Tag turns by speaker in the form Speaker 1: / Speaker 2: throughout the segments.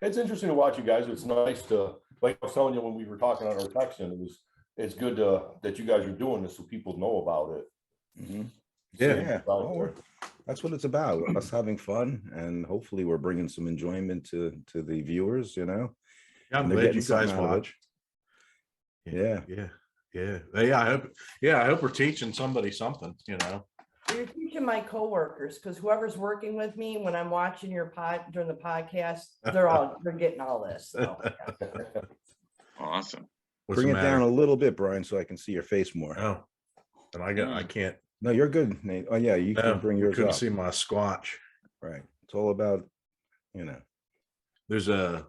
Speaker 1: It's interesting to watch you guys. It's nice to, like I was telling you when we were talking on our texting, it's good that you guys are doing this so people know about it.
Speaker 2: Mm-hmm. Yeah. Well, that's what it's about, us having fun, and hopefully we're bringing some enjoyment to the viewers, you know.
Speaker 3: Yeah, I'm glad you guys watch.
Speaker 2: Yeah.
Speaker 3: I hope we're teaching somebody something, you know.
Speaker 4: You're teaching my coworkers, because whoever's working with me when I'm watching your during the podcast, they're getting all this. So.
Speaker 5: Awesome.
Speaker 2: Bring it down a little bit, Brian, so I can see your face more.
Speaker 3: Oh, and I can't.
Speaker 2: No, you're good, Nate. Oh yeah, you can bring yours
Speaker 3: couldn't
Speaker 2: up.
Speaker 3: see my Squatch.
Speaker 2: Right. It's all about, you know.
Speaker 3: There's a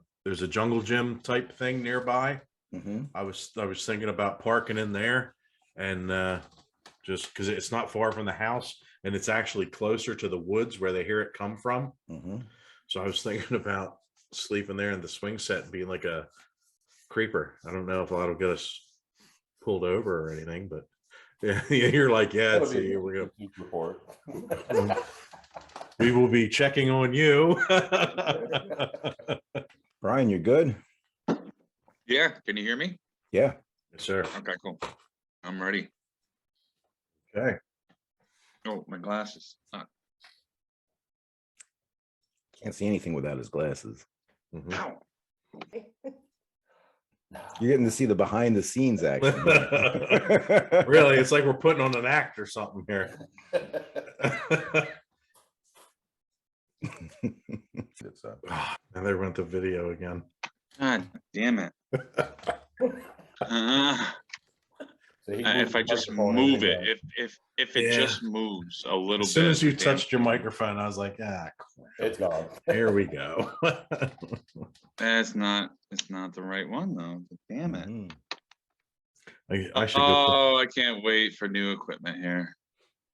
Speaker 3: jungle gym type thing nearby.
Speaker 2: Mm-hmm.
Speaker 3: I was thinking about parking in there, and just because it's not far from the house, and it's actually closer to the woods where they hear it come from.
Speaker 2: Mm-hmm.
Speaker 3: So I was thinking about sleeping there in the swing set and being like a creeper. I don't know if that'll get us pulled over or anything, but yeah, you're like, yeah, see, we're gonna
Speaker 1: report.
Speaker 3: We will be checking on you.
Speaker 2: Brian, you're good?
Speaker 5: Yeah. Can you hear me?
Speaker 2: Yeah.
Speaker 3: Yes, sir.
Speaker 5: Okay, cool. I'm ready.
Speaker 3: Okay.
Speaker 5: Oh, my glasses.
Speaker 2: Can't see anything without his glasses.
Speaker 3: Mm-hmm.
Speaker 5: Ow.
Speaker 2: You're getting to see the behind the scenes action.
Speaker 3: Really, it's like we're putting on an act or something here. Now they went to video again.
Speaker 5: God damn it. If I just move it, if it just moves a little bit.
Speaker 3: As soon as you touched your microphone, I was like,
Speaker 1: it's gone.
Speaker 3: Here we go.
Speaker 5: It's not the right one though. Damn it.
Speaker 3: I should go.
Speaker 5: I can't wait for new equipment here.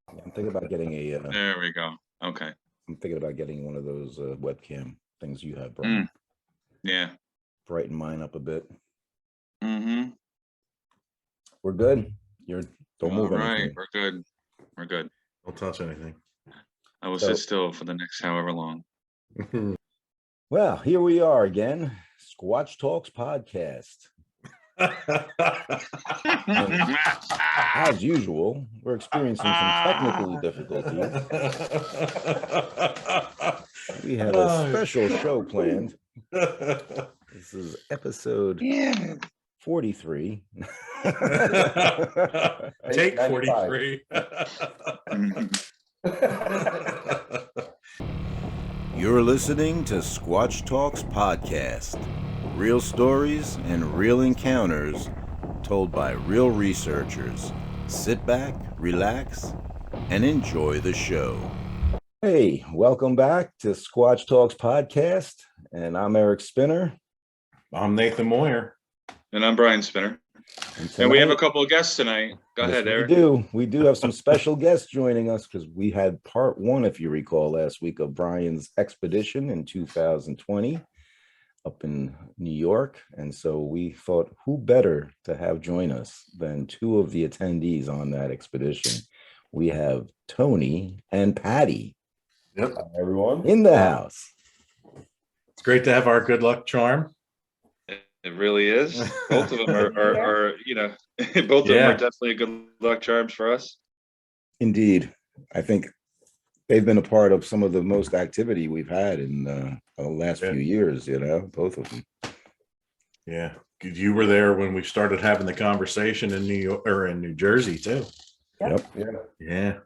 Speaker 2: I'm thinking about getting a
Speaker 5: there we go. Okay.
Speaker 2: I'm thinking about getting one of those webcam things you have, Brian.
Speaker 5: Yeah.
Speaker 2: Brighten mine up a bit.
Speaker 5: Mm-hmm.
Speaker 2: We're good. Don't move.
Speaker 5: All right,
Speaker 2: anything.
Speaker 5: we're good. We're good.
Speaker 3: Don't touch anything.
Speaker 5: I will sit still for the next however long.
Speaker 2: Well, here we are again. Squatch Talks podcast. As usual, we're experiencing some technical difficulties. We have a special show planned. This is episode 43.
Speaker 3: Take 43.
Speaker 2: You're listening to Squatch Talks podcast. Real stories and real encounters told by real researchers. Sit back, relax, and enjoy the show. Hey, welcome back to Squatch Talks podcast. And I'm Eric Spinner.
Speaker 3: I'm Nathan Moyer.
Speaker 5: And I'm Brian Spinner. And we have a couple of guests tonight. Go ahead, Eric.
Speaker 2: We do have some special guests joining us because we had part one, if you recall, last week of Brian's expedition in 2020 up in New York. And so we thought, who better to have join us than two of the attendees on that expedition? We have Tony and Patti.
Speaker 3: Yep.
Speaker 1: Hi, everyone.
Speaker 2: In the house.
Speaker 3: It's great to have our good luck charm.
Speaker 5: It really is. Both of them are you know, both of them are definitely good luck charms for us.
Speaker 2: Indeed. I think they've been a part of some of the most activity we've had in the last few years, you know, both of them.
Speaker 3: Yeah. You were there when we started having the conversation in New York or in New Jersey too.
Speaker 2: Yep.
Speaker 3: Yeah,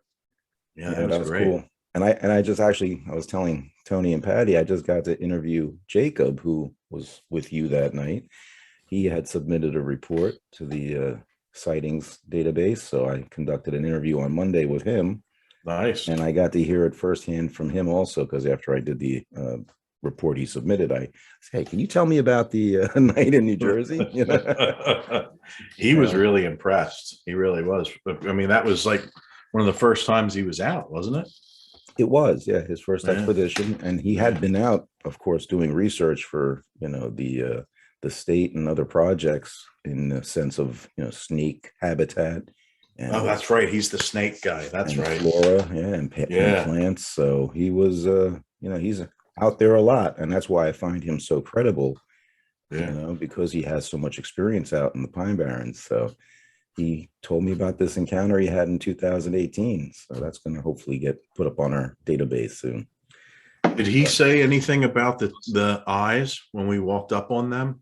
Speaker 2: that was great. Cool. And I just actually, I was telling Tony and Patti, I just got to interview Jacob, who was with you that night. He had submitted a report to the sightings database. So I conducted an interview on Monday with him.
Speaker 3: Nice.
Speaker 2: And I got to hear it firsthand from him also, because after I did the report he submitted, I said, hey, can you tell me about the night in New Jersey? You know?
Speaker 3: He was really impressed. He really was. I mean, that was like one of the first times he was out, wasn't it?
Speaker 2: It was, yeah, his first expedition. And he had been out, of course, doing research for, you know, the state and other projects in the sense of, you know, snake habitat And,
Speaker 3: Oh, that's right. He's the snake guy. That's
Speaker 2: and
Speaker 3: right.
Speaker 2: flora, yeah, and
Speaker 3: Yeah.
Speaker 2: plants. So he was, he's out there a lot, and that's why I find him so credible.
Speaker 3: Yeah.
Speaker 2: Because he has so much experience out in the Pine Barrens. So he told me about this encounter he had in 2018. So that's going to hopefully get put up on our database soon.
Speaker 3: Did he say anything about the eyes when we walked up on them?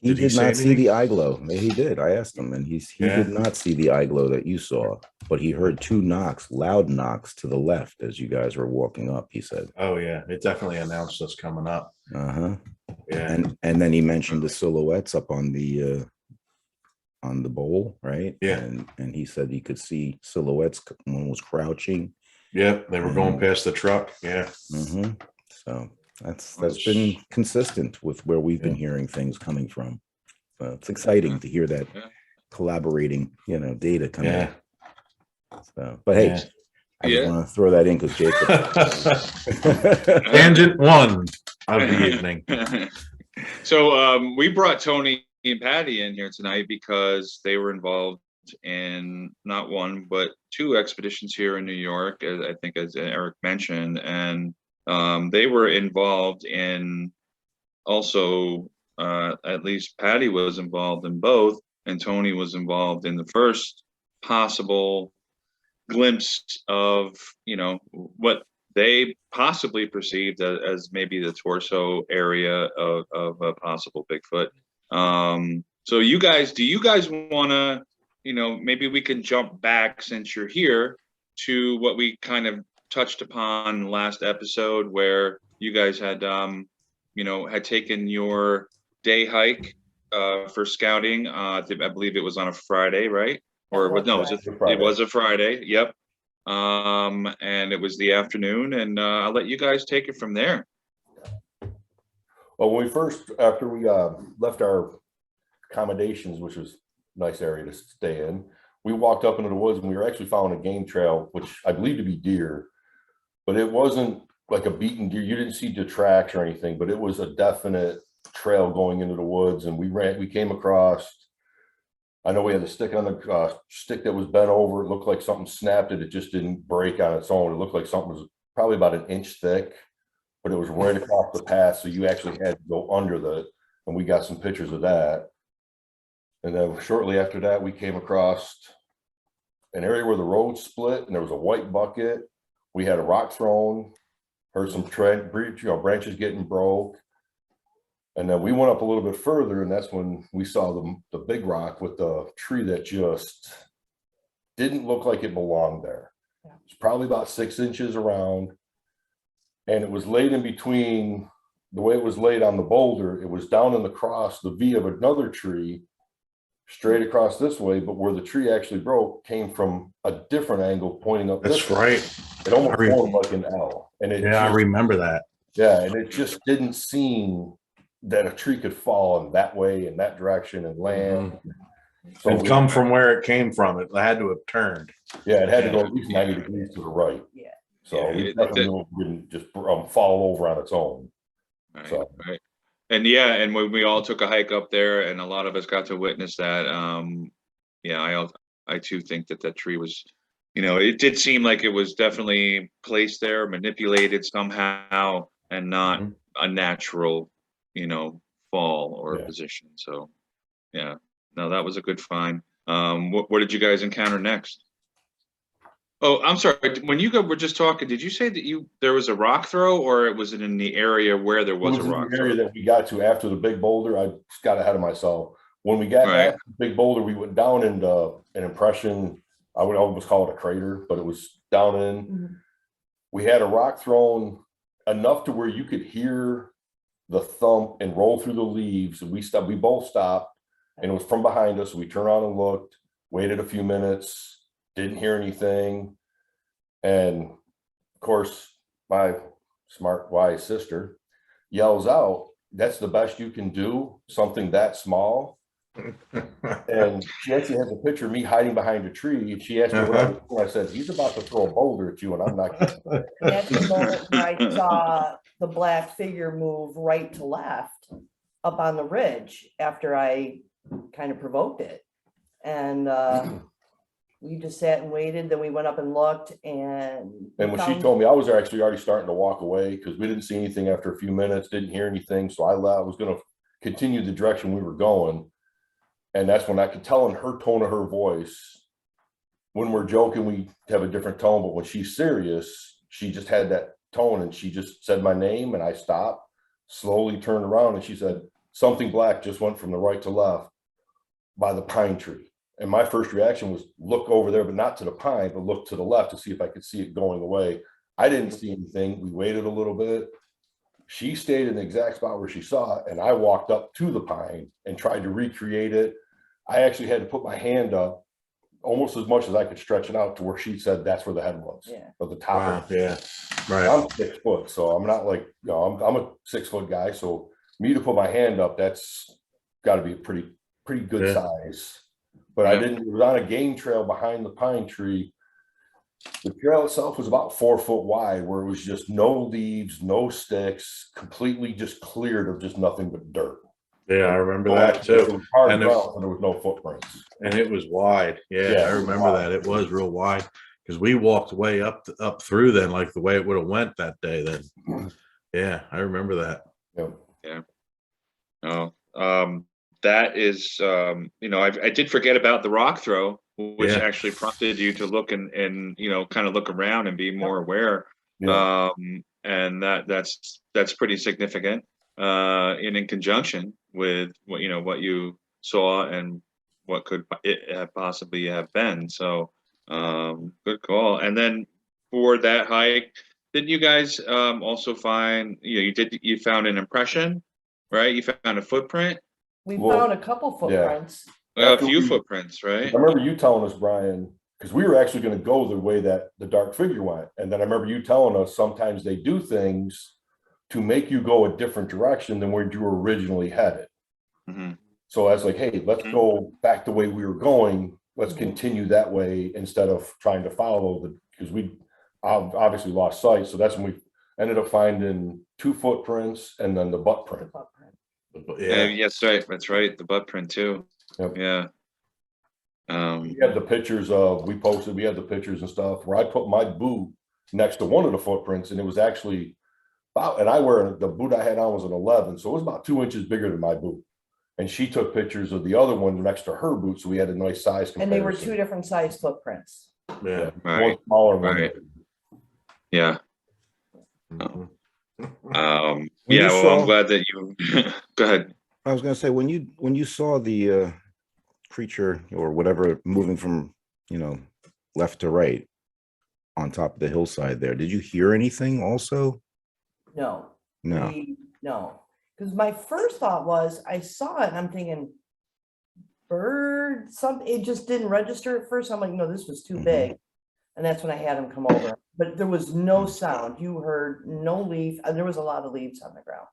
Speaker 2: He did not see
Speaker 3: anything?
Speaker 2: the eye glow. He did. I asked him, and he did not see the eye glow that you saw, but he heard 2 knocks, loud knocks to the left as you guys were walking up, he said.
Speaker 3: Oh yeah, it definitely announced us coming up.
Speaker 2: Uh-huh.
Speaker 3: Yeah.
Speaker 2: And then he mentioned the silhouettes up on the bowl, right?
Speaker 3: Yeah.
Speaker 2: And he said he could see silhouettes. One was crouching.
Speaker 3: Yep, they were going past the truck. Yeah.
Speaker 2: Mm-hmm. So that's been consistent with where we've been hearing things coming from. So it's exciting to hear that collaborating, data coming.
Speaker 3: Yeah.
Speaker 2: So, but hey, I just want to throw that in because Jacob.
Speaker 3: Tangent 1 of the evening.
Speaker 5: So we brought Tony and Patti in here tonight because they were involved in not 1 but 2 expeditions here in New York, I think, as Eric mentioned, and they were involved in also, at least Patti was involved in both, and Tony was involved in the first possible glimpse of what they possibly perceived as maybe the torso area of a possible Bigfoot. So do you guys want to, maybe we can jump back, since you're here, to what we kind of touched upon last episode, where you guys had had taken your day hike for scouting. I believe it was on a Friday, right? Or it was a Friday. Yep. And it was the afternoon, and I'll let you guys take it from there.
Speaker 1: Well, after we left our accommodations, which was a nice area to stay in, we walked up into the woods, and we were actually following a game trail, which I believe to be deer, but it wasn't like a beaten deer. You didn't see the tracks or anything, but it was a definite trail going into the woods. And we came across, I know we had a stick on the stick that was bent over. It looked like something snapped it. It just didn't break on its own. It looked like something was probably about 1 inch thick, but it was right across the path. So you actually had to go under and we got some pictures of that. And then shortly after that, we came across an area where the road split, and there was a white bucket. We had a rock thrown, heard some branches getting broke. And then we went up a little bit further, and that's when we saw the big rock with the tree that just didn't look like it belonged there. It's probably about 6 inches around, and it was laid in between. The way it was laid on the boulder, it was down in the V of another tree, straight across this way, but where the tree actually broke came from a different angle pointing up.
Speaker 3: That's right.
Speaker 1: It almost formed like an L. And
Speaker 3: I remember that.
Speaker 1: Yeah, and it just didn't seem that a tree could fall in that way, in that direction, and land.
Speaker 3: So and come from where it came from. It had to have turned.
Speaker 1: Yeah, it had to go at least 90 degrees to the right.
Speaker 4: Yeah.
Speaker 1: So we definitely didn't just fall over on its own.
Speaker 5: Right. And when we all took a hike up there, and a lot of us got to witness that, I too think that tree was, it did seem like it was definitely placed there, manipulated somehow, and not a natural, fall or position. So, yeah, no, that was a good find. What did you guys encounter next? Oh, I'm sorry. When you were just talking, did you say that there was a rock throw, or was it in the area where there was a rock throw?
Speaker 1: Area that we got to after the big boulder. I just got ahead of myself. When we got back to the big boulder, we went down into an impression. I would almost call it a crater, but it was down in. Mm-hmm. We had a rock thrown enough to where you could hear the thump and roll through the leaves. And we both stopped, and it was from behind us. So we turned around and looked, waited a few minutes. Didn't hear anything. And of course, my smart, wise sister yells out, "That's the best you can do, something that small." And she actually has a picture of me hiding behind a tree. And she asked me what I was doing. I said, "He's about to throw a boulder at you, and I'm not kidding."
Speaker 4: That's the moment where I saw the black figure move right to left up on the ridge after I kind of provoked it. And we just sat and waited, then we went up and looked and.
Speaker 1: And when she
Speaker 4: found-
Speaker 1: told me, I was actually already starting to walk away because we didn't see anything after a few minutes, didn't hear anything. So I was going to continue the direction we were going. And that's when I could tell in her tone of her voice, when we're joking, we have a different tone, but when she's serious, she just had that tone and she just said my name and I stopped, slowly turned around and she said, something black just went from the right to left by the pine tree. And my first reaction was look over there, but not to the pine, but look to the left to see if I could see it going away. I didn't see anything. We waited a little bit. She stayed in the exact spot where she saw it. And I walked up to the pine and tried to recreate it. I actually had to put my hand up almost as much as I could stretch it out to where she said that's where the head was.
Speaker 4: Yeah.
Speaker 1: Or the top.
Speaker 3: Wow,
Speaker 1: of it.
Speaker 3: yeah, right.
Speaker 1: I'm 6 foot, so I'm not like, you know, I'm a 6 foot guy. So me to put my hand up, that's got to be a pretty good
Speaker 3: Yeah.
Speaker 1: size. But I didn't, it was on a game trail behind the pine tree. The trail itself was about 4 foot wide, where it was just no leaves, no sticks, completely just cleared of just nothing but dirt.
Speaker 3: Yeah, I remember
Speaker 1: Well,
Speaker 3: that
Speaker 1: it
Speaker 3: too.
Speaker 1: was hard
Speaker 3: And
Speaker 1: ground, and there was no footprints.
Speaker 3: And it was wide. Yeah,
Speaker 1: Yeah,
Speaker 3: I
Speaker 1: it was
Speaker 3: remember
Speaker 1: wide.
Speaker 3: that. It was real wide because we walked way up through then, like the way it would have went that day then. Yeah, I remember that.
Speaker 1: Yeah.
Speaker 5: No, that is, you know, I did forget about the rock throw, which
Speaker 3: Yeah.
Speaker 5: actually prompted you to look and, you know, kind of look around and be more aware.
Speaker 1: Yeah.
Speaker 5: And that's pretty significant, and in conjunction with what, you know, what you saw and what could it have possibly have been. So, good call. And then for that hike, didn't you guys, also find, you know, you found an impression, right? You found a footprint,
Speaker 4: We
Speaker 1: Well,
Speaker 4: found a couple footprints.
Speaker 5: a
Speaker 1: After
Speaker 5: few
Speaker 1: we-
Speaker 5: footprints,
Speaker 1: I
Speaker 5: right?
Speaker 1: remember you telling us, Brian, because we were actually going to go the way that the dark figure went. And then I remember you telling us sometimes they do things to make you go a different direction than where you were originally headed.
Speaker 5: Hmm.
Speaker 1: So I was like, hey, let's go back the way we were going. Let's
Speaker 4: Mhm.
Speaker 1: continue that way instead of trying to follow because we obviously lost sight. So that's when we ended up finding 2 footprints and then the butt
Speaker 4: The
Speaker 1: print.
Speaker 4: footprint.
Speaker 3: Yeah,
Speaker 5: Yes, right. That's right. The butt print too.
Speaker 1: Yep.
Speaker 5: Yeah.
Speaker 1: We had the pictures we had the pictures and stuff where I put my boot next to one of the footprints and it was actually about, and the boot I had on was an 11. So it was about 2 inches bigger than my boot. And she took pictures of the other one next to her boot. So we had a nice size
Speaker 4: And they were
Speaker 1: comparison.
Speaker 4: 2 different size footprints.
Speaker 3: yeah.
Speaker 5: Right.
Speaker 1: One smaller, one
Speaker 5: Right.
Speaker 1: bigger.
Speaker 5: Yeah.
Speaker 3: Mhm.
Speaker 2: When
Speaker 5: Yeah.
Speaker 2: you
Speaker 5: Well,
Speaker 2: saw-
Speaker 5: I'm glad that you, go ahead.
Speaker 2: I was going to say, when you saw the creature or whatever moving from, left to right on top of the hillside there, did you hear anything also?
Speaker 4: No.
Speaker 2: No.
Speaker 4: No. Because my first thought was I saw it and I'm thinking bird, something, it just didn't register at first. I'm like, no, this was too
Speaker 2: Mhm.
Speaker 4: big. And that's when I had him come over. But there was no sound. You heard no leaf. And there was a lot of leaves on the ground.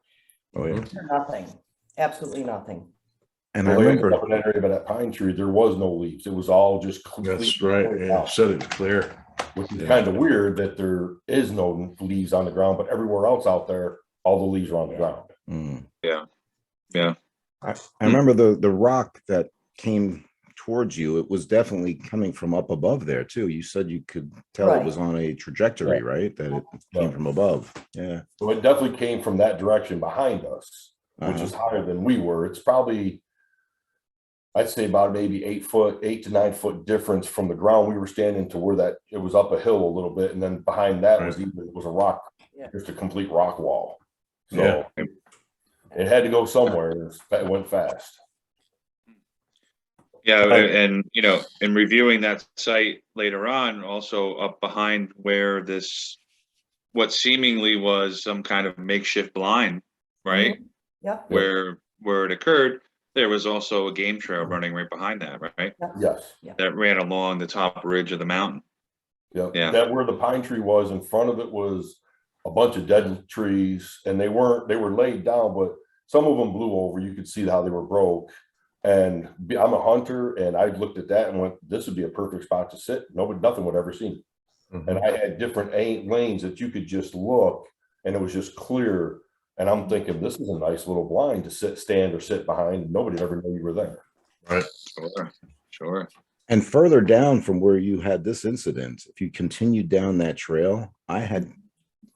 Speaker 2: Oh, yeah.
Speaker 4: Nothing. Absolutely nothing.
Speaker 2: And I
Speaker 1: Well, they ended
Speaker 2: remember,
Speaker 1: up in that area by that pine tree, there was no leaves. It was all just completely
Speaker 3: That's right.
Speaker 1: cleared
Speaker 3: Yeah,
Speaker 1: out,
Speaker 3: said it clear.
Speaker 1: which is
Speaker 2: Yeah.
Speaker 1: kind of weird that there is no leaves on the ground, but everywhere else out there, all the leaves are on the ground.
Speaker 5: Yeah.
Speaker 2: I remember the rock that came towards you, it was definitely coming from up above there too. You said you could tell it
Speaker 4: Right.
Speaker 2: was on a trajectory, right? That it came
Speaker 1: Yeah.
Speaker 2: from above. Yeah.
Speaker 1: So it definitely came from that direction behind us, which is higher than we were. It's probably, I'd say about maybe 8 to 9 foot difference from the ground we were standing to where that it was up a hill a little bit. And then behind that was a rock,
Speaker 4: Yeah.
Speaker 1: just a complete rock wall. So
Speaker 3: Yeah.
Speaker 1: it had to go somewhere. It went fast.
Speaker 5: Yeah.
Speaker 1: Right.
Speaker 5: And, you know, in reviewing that site later on, also up behind where what seemingly was some kind of makeshift blind, right?
Speaker 4: Yep.
Speaker 5: Where it occurred, there was also a game trail running right behind that, right?
Speaker 1: Yes.
Speaker 5: That ran along the top ridge of the mountain.
Speaker 1: Yeah.
Speaker 5: Yeah.
Speaker 1: That where the pine tree was, in front of it was a bunch of dead trees, and they were laid down, but some of them blew over. You could see how they were broke. And I'm a hunter, and I looked at that and went, this would be a perfect spot to sit. Nothing would ever see me.
Speaker 3: Mhm.
Speaker 1: And I had different lanes that you could just look, and it was just clear. And I'm thinking, this is a nice little blind to stand or sit behind. Nobody ever knew you were there.
Speaker 3: Right.
Speaker 5: Sure.
Speaker 2: And further down from where you had this incident, if you continued down that trail, I had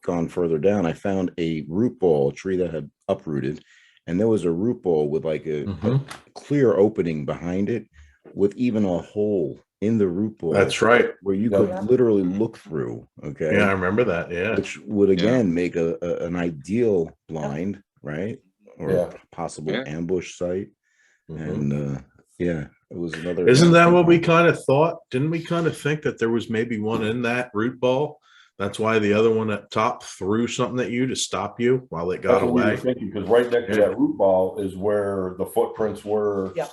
Speaker 2: gone further down. I found a root ball tree that had uprooted, and there was a root ball with like a clear opening behind it, with even a hole in the root ball.
Speaker 3: That's right.
Speaker 2: Where you could literally look through. Okay.
Speaker 3: Yeah, I remember that. Yeah.
Speaker 2: Which would again make an ideal blind, right? Or possible ambush site. And yeah, it was another.
Speaker 3: Isn't that what we kind of thought? Didn't we kind of think that there was maybe one in that root ball? That's why the other one at top threw something at you to stop you while it got away.
Speaker 1: Because right next to that root ball is where the footprints were.
Speaker 4: Yeah.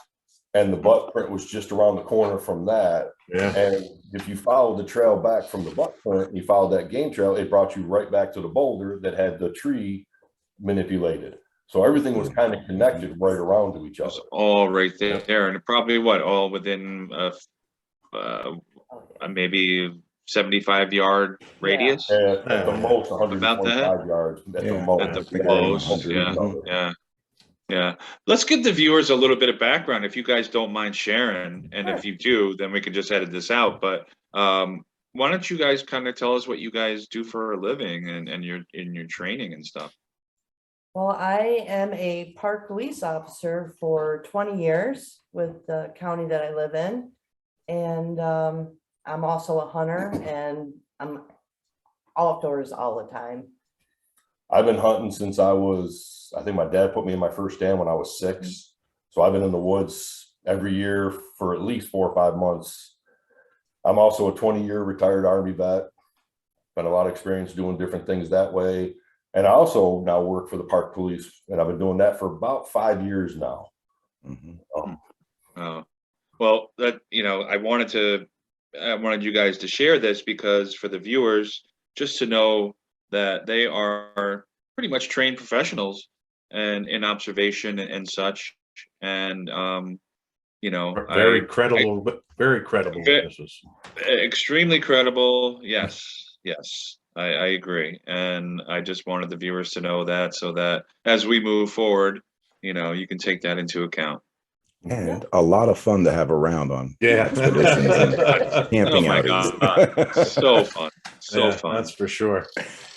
Speaker 1: And the butt print was just around the corner from that.
Speaker 3: Yeah.
Speaker 1: And if you followed the trail back from the butt print, you followed that game trail, it brought you right back to the boulder that had the tree manipulated. So everything was kind of connected right around to each other.
Speaker 5: All right there. And probably all within maybe 75-yard radius.
Speaker 1: At the most 125 yards. At the most. Yeah. Let's give the viewers a little bit of background, if you guys don't mind sharing. And if you do, then we can just edit this out. But why don't you guys kind of tell us what you guys do for a living and your training and stuff?
Speaker 4: Well, I am a park police officer for 20 years with the county that I live in. And I'm also a hunter, and I'm outdoors all the time.
Speaker 1: I've been hunting since I think my dad put me in my first stand when I was 6. So I've been in the woods every year for at least 4 or 5 months. I'm also a 20-year retired Army vet. Been a lot of experience doing different things that way. And I also now work for the park police, and I've been doing that for about 5 years now.
Speaker 5: Well, that, I wanted you guys to share this because for the viewers, just to know that they are pretty much trained professionals and in observation and such. And,
Speaker 3: very credible, but very credible witnesses.
Speaker 5: Extremely credible. Yes. I agree. And I just wanted the viewers to know that, so that as we move forward, you can take that into account.
Speaker 2: And a lot of fun to have around on expeditions and camping outings.
Speaker 5: So fun. Fun.
Speaker 3: That's for sure.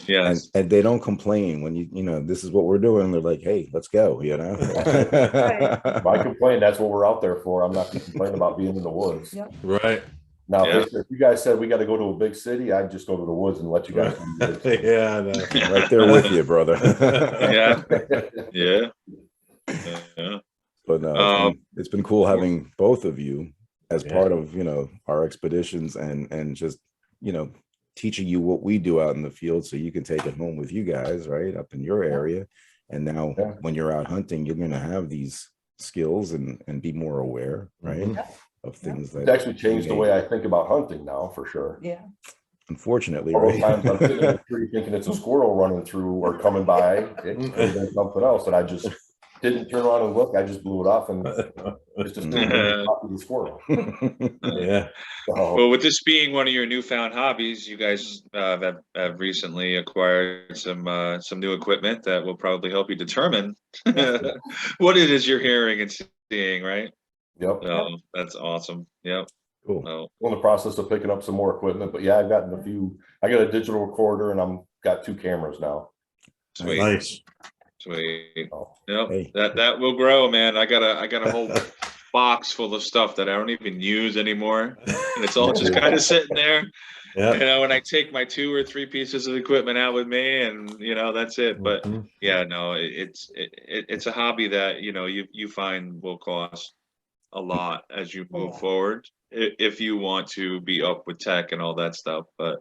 Speaker 5: Yes.
Speaker 2: And they don't complain when this is what we're doing. They're like, hey, let's go,
Speaker 1: If I complain, that's what we're out there for. I'm not going to complain about being in the woods.
Speaker 4: Yep.
Speaker 3: Right.
Speaker 1: Now, if you guys said we got to go to a big city, I'd just go to the woods and let you guys.
Speaker 3: Yeah, no.
Speaker 2: Right there with you, brother.
Speaker 5: Yeah.
Speaker 2: But no, it's been cool having both of you as part of our expeditions and just teaching you what we do out in the field, so you can take it home with you guys, right, up in your area. And now when you're out hunting, you're going to have these skills and be more aware, right, of things that
Speaker 1: it's actually changed the way I think about hunting now, for sure.
Speaker 4: Yeah.
Speaker 2: Unfortunately,
Speaker 1: all those times I'm sitting in the tree thinking it's a squirrel running through or coming by, it could have been something else, and I just didn't turn around and look. I just blew it off, and it's just the squirrel.
Speaker 3: Yeah.
Speaker 5: Well, with this being one of your newfound hobbies, you guys have recently acquired some new equipment that will probably help you determine what it is you're hearing and seeing, right?
Speaker 1: Yep.
Speaker 5: That's awesome. Yep.
Speaker 2: Cool.
Speaker 1: I'm in the process of picking up some more equipment, but I've gotten a few. I got a digital recorder, and got 2 cameras now.
Speaker 5: Sweet.
Speaker 3: Nice.
Speaker 5: Sweet.
Speaker 1: Oh.
Speaker 5: Yep.
Speaker 2: Hey.
Speaker 5: That will grow, man. I got a whole box full of stuff that I don't even use anymore, and it's all just kind of sitting there.
Speaker 3: Yeah.
Speaker 5: When I take my 2 or 3 pieces of equipment out with me, and that's it. But it's a hobby that you find will cost a lot as you move forward, if you want to be up with tech and all that stuff. But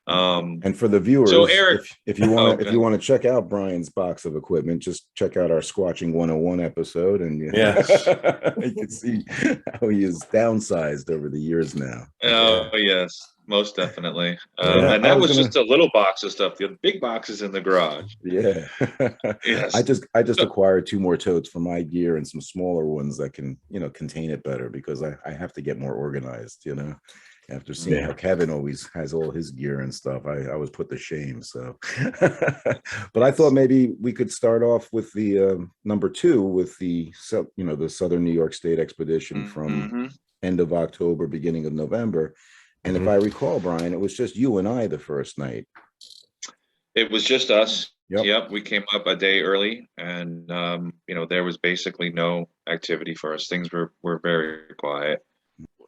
Speaker 2: and for the viewers,
Speaker 5: so Eric,
Speaker 2: if you want to check out Brian's box of equipment, just check out our Squatching 101 episode, and you can see how he is downsized over the years now.
Speaker 5: Oh yes, most definitely. And that was just a little box of stuff. The big box is in the garage.
Speaker 2: Yeah.
Speaker 5: Yes.
Speaker 2: I just acquired 2 more totes for my gear and some smaller ones that can contain it better, because I have to get more organized. After seeing how Kevin always has all his gear and stuff, I was put to shame. So, but I thought maybe we could start off with the number 2 with the the Southern New York State expedition from end of October, beginning of November. And if I recall, Brian, it was just you and I the first night.
Speaker 5: It was just us.
Speaker 2: Yep.
Speaker 5: Yep, we came up a day early, and there was basically no activity for us. Things were very quiet.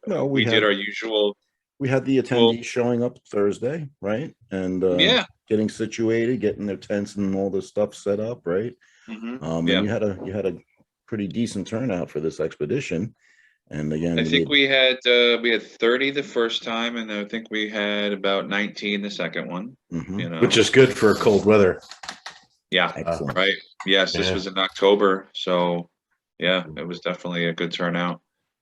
Speaker 2: No,
Speaker 5: We did our usual.
Speaker 2: We had the attendees showing up Thursday, right? And
Speaker 5: Yeah.
Speaker 2: getting situated, getting their tents and all the stuff set up, right? And
Speaker 5: Yeah.
Speaker 2: you had a pretty decent turnout for this expedition. And again,
Speaker 5: I think we had 30 the first time, and I think we had about 19 the second one.
Speaker 3: Which is good for cold weather.
Speaker 5: Yeah.
Speaker 2: Excellent.
Speaker 5: Right. Yes, this was in October, so yeah, it was definitely a good turnout.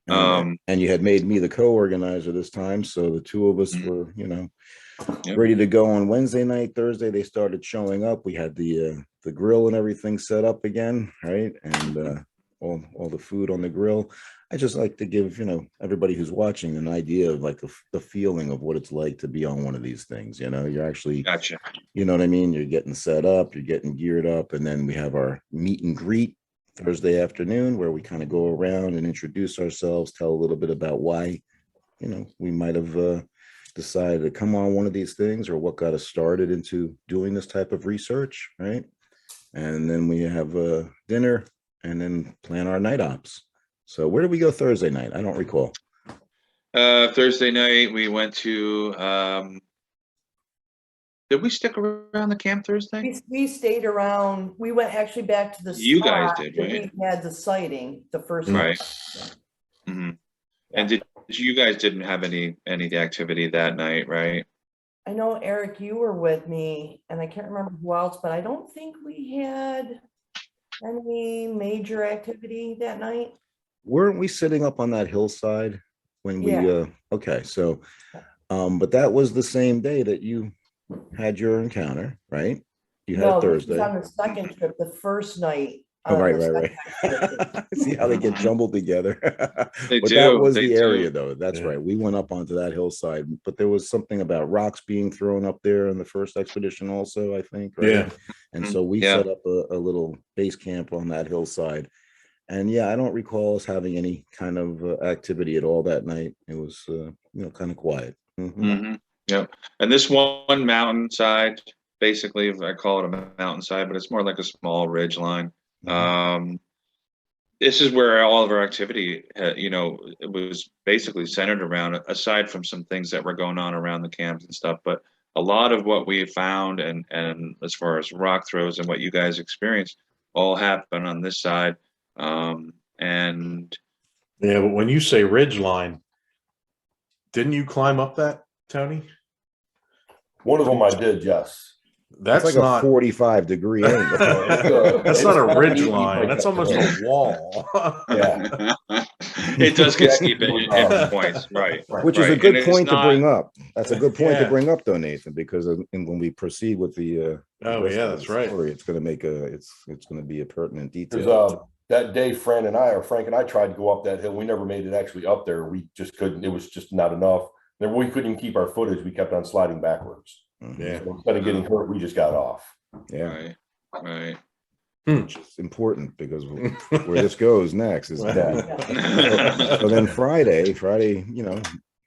Speaker 2: And you had made me the co-organizer this time, so the two of us were, ready to go on Wednesday night. Thursday they started showing up. We had the grill and everything set up again, right? And all the food on the grill. I just like to give everybody who's watching an idea of like the feeling of what it's like to be on one of these things. You're actually,
Speaker 5: gotcha.
Speaker 2: You know what I mean? You're getting set up, you're getting geared up, and then we have our meet and greet Thursday afternoon where we kind of go around and introduce ourselves, tell a little bit about why we might have decided to come on one of these things or what got us started into doing this type of research, right? And then we have dinner and then plan our night ops. So where did we go Thursday night? I don't recall.
Speaker 5: Thursday night we went to did we stick around the camp Thursday?
Speaker 4: We stayed around. We went actually back to the
Speaker 5: You guys
Speaker 4: spot
Speaker 5: did,
Speaker 4: that
Speaker 5: right?
Speaker 4: We had the sighting the first
Speaker 5: Right.
Speaker 4: night.
Speaker 5: And did you guys didn't have any activity that night, right?
Speaker 4: I know, Eric, you were with me, and I can't remember who else, but I don't think we had any major activity that night.
Speaker 2: Weren't we sitting up on that hillside when we okay, so but that was the same day that you had your encounter, right? You had Thursday.
Speaker 4: This was on the second trip, the first night.
Speaker 2: Oh, right. See how they get jumbled together.
Speaker 5: They
Speaker 2: But
Speaker 5: do.
Speaker 2: that was
Speaker 5: They
Speaker 2: the
Speaker 5: do.
Speaker 2: area, though. That's right. We went up onto that hillside, but there was something about rocks being thrown up there in the first expedition, also, I think. Right?
Speaker 3: Yeah.
Speaker 2: And so we set up a little base camp on that hillside. And I don't recall us having any kind of activity at all that night. It was, kind of quiet.
Speaker 5: Yep. And this one mountainside, basically, I call it a mountainside, but it's more like a small ridge line. This is where all of our activity, it was basically centered around, aside from some things that were going on around the camps and stuff, but a lot of what we found and as far as rock throws and what you guys experienced all happened on this side. And
Speaker 3: yeah, but when you say ridge line, didn't you climb up that, Tony?
Speaker 1: One of them I did, yes.
Speaker 2: That's like
Speaker 3: not
Speaker 2: a 45-degree angle.
Speaker 3: That's not a ridge line. That's almost a wall.
Speaker 1: Yeah.
Speaker 5: It does get steep at points, right?
Speaker 2: Which is a good point to bring up. That's a good point to bring up, though, Nathan, because when we proceed with the
Speaker 3: that's right.
Speaker 2: story, it's going to make it's going to be a pertinent detail.
Speaker 1: That day, Frank and I tried to go up that hill. We never made it actually up there. We just couldn't. It was just not enough. Then we couldn't even keep our footage. We kept on sliding backwards.
Speaker 3: Yeah.
Speaker 1: So instead of getting hurt, we just got off.
Speaker 2: Yeah.
Speaker 5: Right.
Speaker 2: Which is important because where this goes next is that. So then Friday,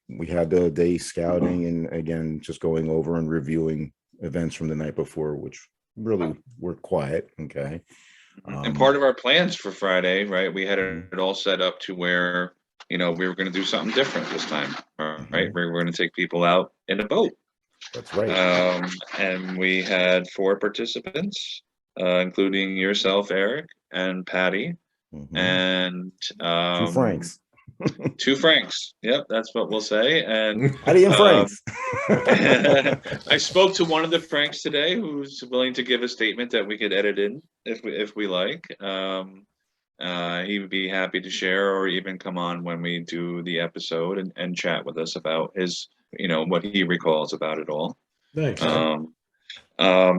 Speaker 2: we had the day scouting and again, just going over and reviewing events from the night before, which really were quiet. Okay.
Speaker 5: And part of our plans for Friday, right, we had it all set up to where, we were going to do something different this time, right? We were going to take people out in a boat.
Speaker 2: That's right.
Speaker 5: And we had 4 participants, including yourself, Eric, and Patti, and
Speaker 2: 2 Franks.
Speaker 5: 2 Franks. Yep, that's what we'll say. And
Speaker 2: Patti and Franks.
Speaker 5: I spoke to one of the Franks today who's willing to give a statement that we could edit in if we like. He would be happy to share or even come on when we do the episode and chat with us about his, what he recalls about it all.
Speaker 3: Thanks.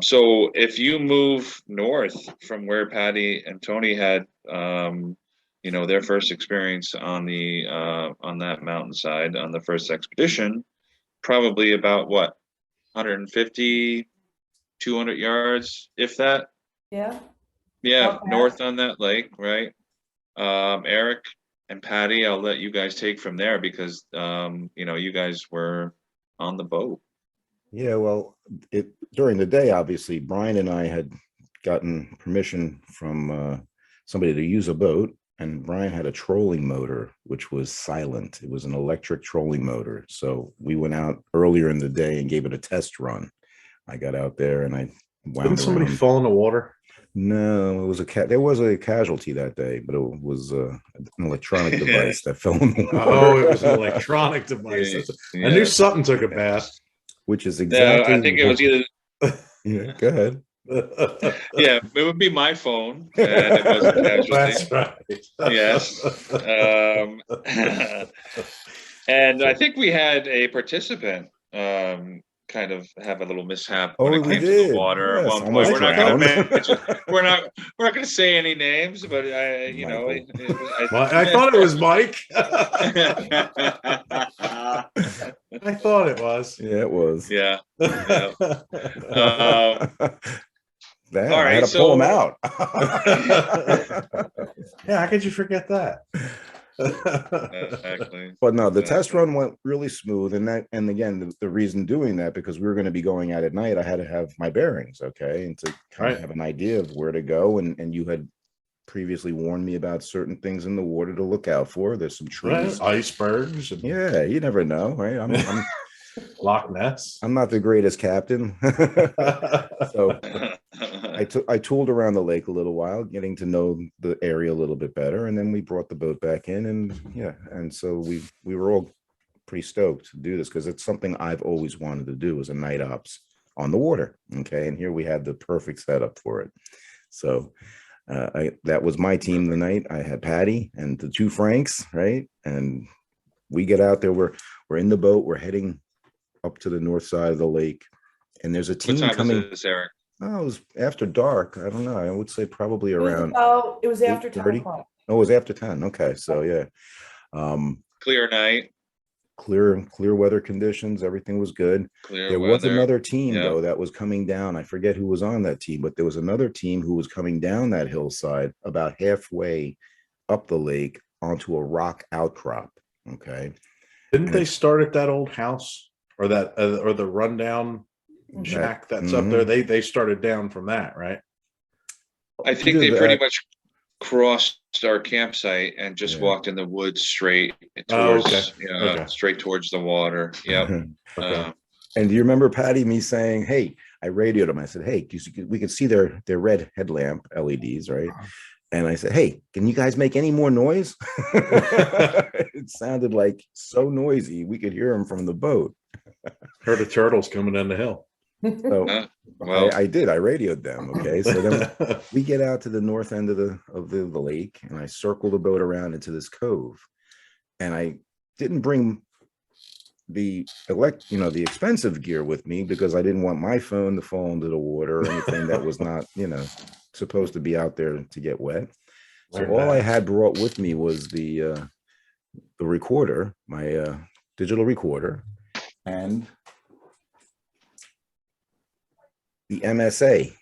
Speaker 5: So if you move north from where Patti and Tony had, their first experience on that mountainside on the first expedition, probably about 150, 200 yards, if that.
Speaker 4: Yeah.
Speaker 5: Yeah,
Speaker 4: Okay.
Speaker 5: north on that lake, right? Eric and Patty, I'll let you guys take from there because, you know, you guys were on the boat.
Speaker 2: Yeah, well, during the day, obviously, Brian and I had gotten permission from somebody to use a boat, and Brian had a trolling motor, which was silent. It was an electric trolling motor. So we went out earlier in the day and gave it a test run. I got out there and I wound
Speaker 3: Didn't somebody
Speaker 2: around.
Speaker 3: fall in the water?
Speaker 2: No, it was there was a casualty that day, but it was an electronic device that fell in the water.
Speaker 3: Oh, it was an electronic device. I knew something took a bath.
Speaker 2: Which is
Speaker 5: No,
Speaker 2: exactly.
Speaker 5: I think it was either,
Speaker 2: Yeah, go ahead.
Speaker 5: yeah, it would be my phone, and it was a casualty.
Speaker 3: That's right.
Speaker 5: Yes. And I think we had a participant kind of have a little mishap when it
Speaker 2: we
Speaker 5: came to
Speaker 2: did.
Speaker 5: the water at
Speaker 2: Yes,
Speaker 5: one point.
Speaker 2: almost
Speaker 5: We're not going to
Speaker 2: drowned.
Speaker 5: mention, we're not going to say any names, but you know,
Speaker 3: I thought it was Mike. I thought it was.
Speaker 2: Yeah, it was.
Speaker 5: yeah. Yeah.
Speaker 2: Damn,
Speaker 5: all
Speaker 2: I
Speaker 5: right,
Speaker 2: had to pull him
Speaker 5: so-
Speaker 2: out.
Speaker 3: Yeah, how could you forget that?
Speaker 5: Exactly.
Speaker 2: But no, the test
Speaker 5: Exactly.
Speaker 2: run went really smooth, and again, the reason doing that, because we were going to be going out at night, I had to have my bearings, okay, and to kind of
Speaker 3: Right.
Speaker 2: have an idea of where to go, and you had previously warned me about certain things in the water to look out for. There's some trees.
Speaker 3: Right, icebergs and
Speaker 2: Yeah, you never know, right? I'm
Speaker 3: Loch Ness.
Speaker 2: I'm not the greatest captain. So I tooled around the lake a little while, getting to know the area a little bit better, and then we brought the boat back in, and yeah, and so we were all pretty stoked to do this because it's something I've always wanted to do, as a night ops on the water. Okay, and here we had the perfect setup for it. So that was my team the night. I had Patty and the two Franks, right? And we get out there. We're in the boat. We're heading up to the north side of the lake, and there's a
Speaker 5: What
Speaker 2: team
Speaker 5: time
Speaker 2: coming.
Speaker 5: is this, Eric?
Speaker 2: Oh, it was after dark. I don't know. I would say probably around.
Speaker 4: It was after 10
Speaker 2: 8:30?
Speaker 4: o'clock.
Speaker 2: Oh, it was after 10. Okay, so yeah,
Speaker 5: Clear night,
Speaker 2: clear weather conditions. Everything was good.
Speaker 5: clear
Speaker 2: There
Speaker 5: weather.
Speaker 2: was another team
Speaker 5: Yeah.
Speaker 2: though that was coming down. I forget who was on that team, but there was another team who was coming down that hillside about halfway up the lake onto a rock outcrop. Okay.
Speaker 3: Didn't they start at that old house or that or the rundown
Speaker 4: Mhm.
Speaker 3: shack that's up there? They started down from that, right?
Speaker 5: I think
Speaker 2: Either
Speaker 5: they pretty
Speaker 2: that-
Speaker 5: much crossed our campsite and just
Speaker 2: Yeah.
Speaker 5: walked in the woods straight
Speaker 3: Oh,
Speaker 5: towards,
Speaker 3: okay. Okay.
Speaker 5: straight towards the water. Yep.
Speaker 3: Okay.
Speaker 2: And do you remember Patty me saying, "Hey," I radioed him. I said, "Hey, we could see their red headlamp LEDs, right?" And I said, "Hey, can you guys make any more noise?" It sounded like so noisy we could hear them from the boat.
Speaker 3: Heard of turtles coming down the hill.
Speaker 2: So
Speaker 5: Well,
Speaker 2: I did. I radioed them. Okay, so then we get out to the north end of the lake, and I circle the boat around into this cove, and I didn't bring the the expensive gear with me because I didn't want my phone to fall into the water or anything that was not supposed to be out there to get wet. So
Speaker 3: Learn
Speaker 2: all I
Speaker 3: that.
Speaker 2: had brought with me was the recorder, my digital recorder, and the MSA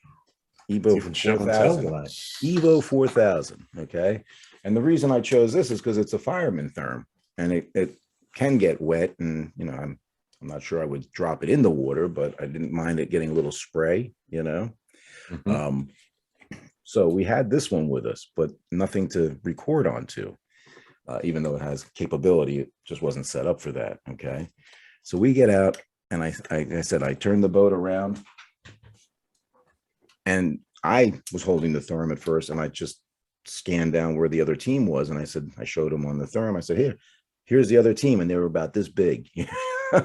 Speaker 2: Evo
Speaker 3: Even show and tell
Speaker 2: 4000.
Speaker 3: tonight.
Speaker 2: Evo 4000. Okay. And the reason I chose this is because it's a fireman therm, and it can get wet. And, I'm not sure I would drop it in the water, but I didn't mind it getting a little spray,
Speaker 3: Mhm.
Speaker 2: So we had this one with us, but nothing to record onto, even though it has capability. It just wasn't set up for that. Okay. So we get out, and I said, I turned the boat around, and I was holding the therm at first, and I just scanned down where the other team was. And I showed them on the therm. I said, here's the other team. And they were about this big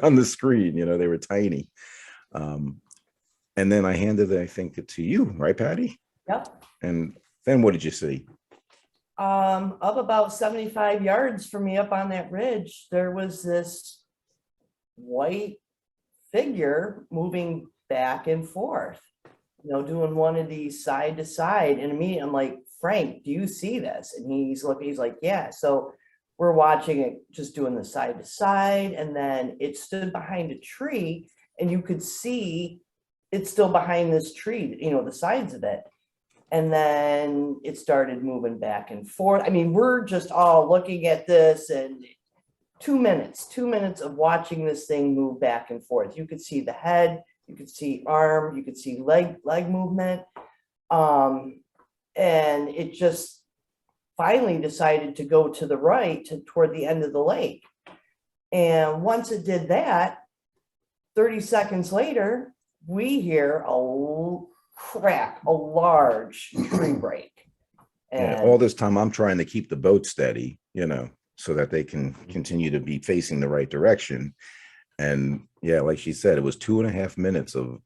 Speaker 2: on the screen, they were tiny. And then I handed it, I think, to you, right, Patty?
Speaker 4: Yep.
Speaker 2: And then what did you see?
Speaker 4: Up about 75 yards from me up on that ridge, there was this white figure moving back and forth, doing one of these side to side. And immediately I'm like, "Frank, do you see this?" And he's like, "Yeah." So we're watching it just doing the side to side. And then it stood behind a tree, and you could see it's still behind this tree, the sides of it. And then it started moving back and forth. I mean, we're just all looking at this and 2 minutes of watching this thing move back and forth. You could see the head, you could see arm, you could see leg movement. And it just finally decided to go to the right toward the end of the lake. And once it did that, 30 seconds later, we hear a crack, a large tree break.
Speaker 2: Yeah,
Speaker 4: And
Speaker 2: all this time I'm trying to keep the boat steady, you know, so that they can continue to be facing the right direction. And yeah, like she said, it was 2.5 minutes of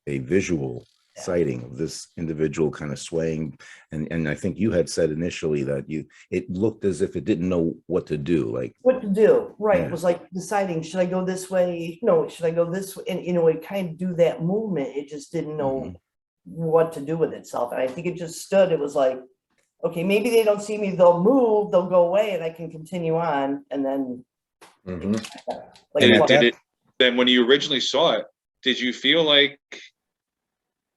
Speaker 2: a visual sighting of this individual kind of swaying. And I think you had said initially that it looked as if it didn't know what to do. Like
Speaker 4: what to do, right?
Speaker 2: Yeah.
Speaker 4: It was like deciding, should I go this way? No, should I go this way? And it kind of do that movement. It just didn't know what to do with itself. And I think it just stood. It was like, okay, maybe they don't see me, they'll move, they'll go away, and I can continue on. And then like
Speaker 5: And then when you originally saw it, did you feel like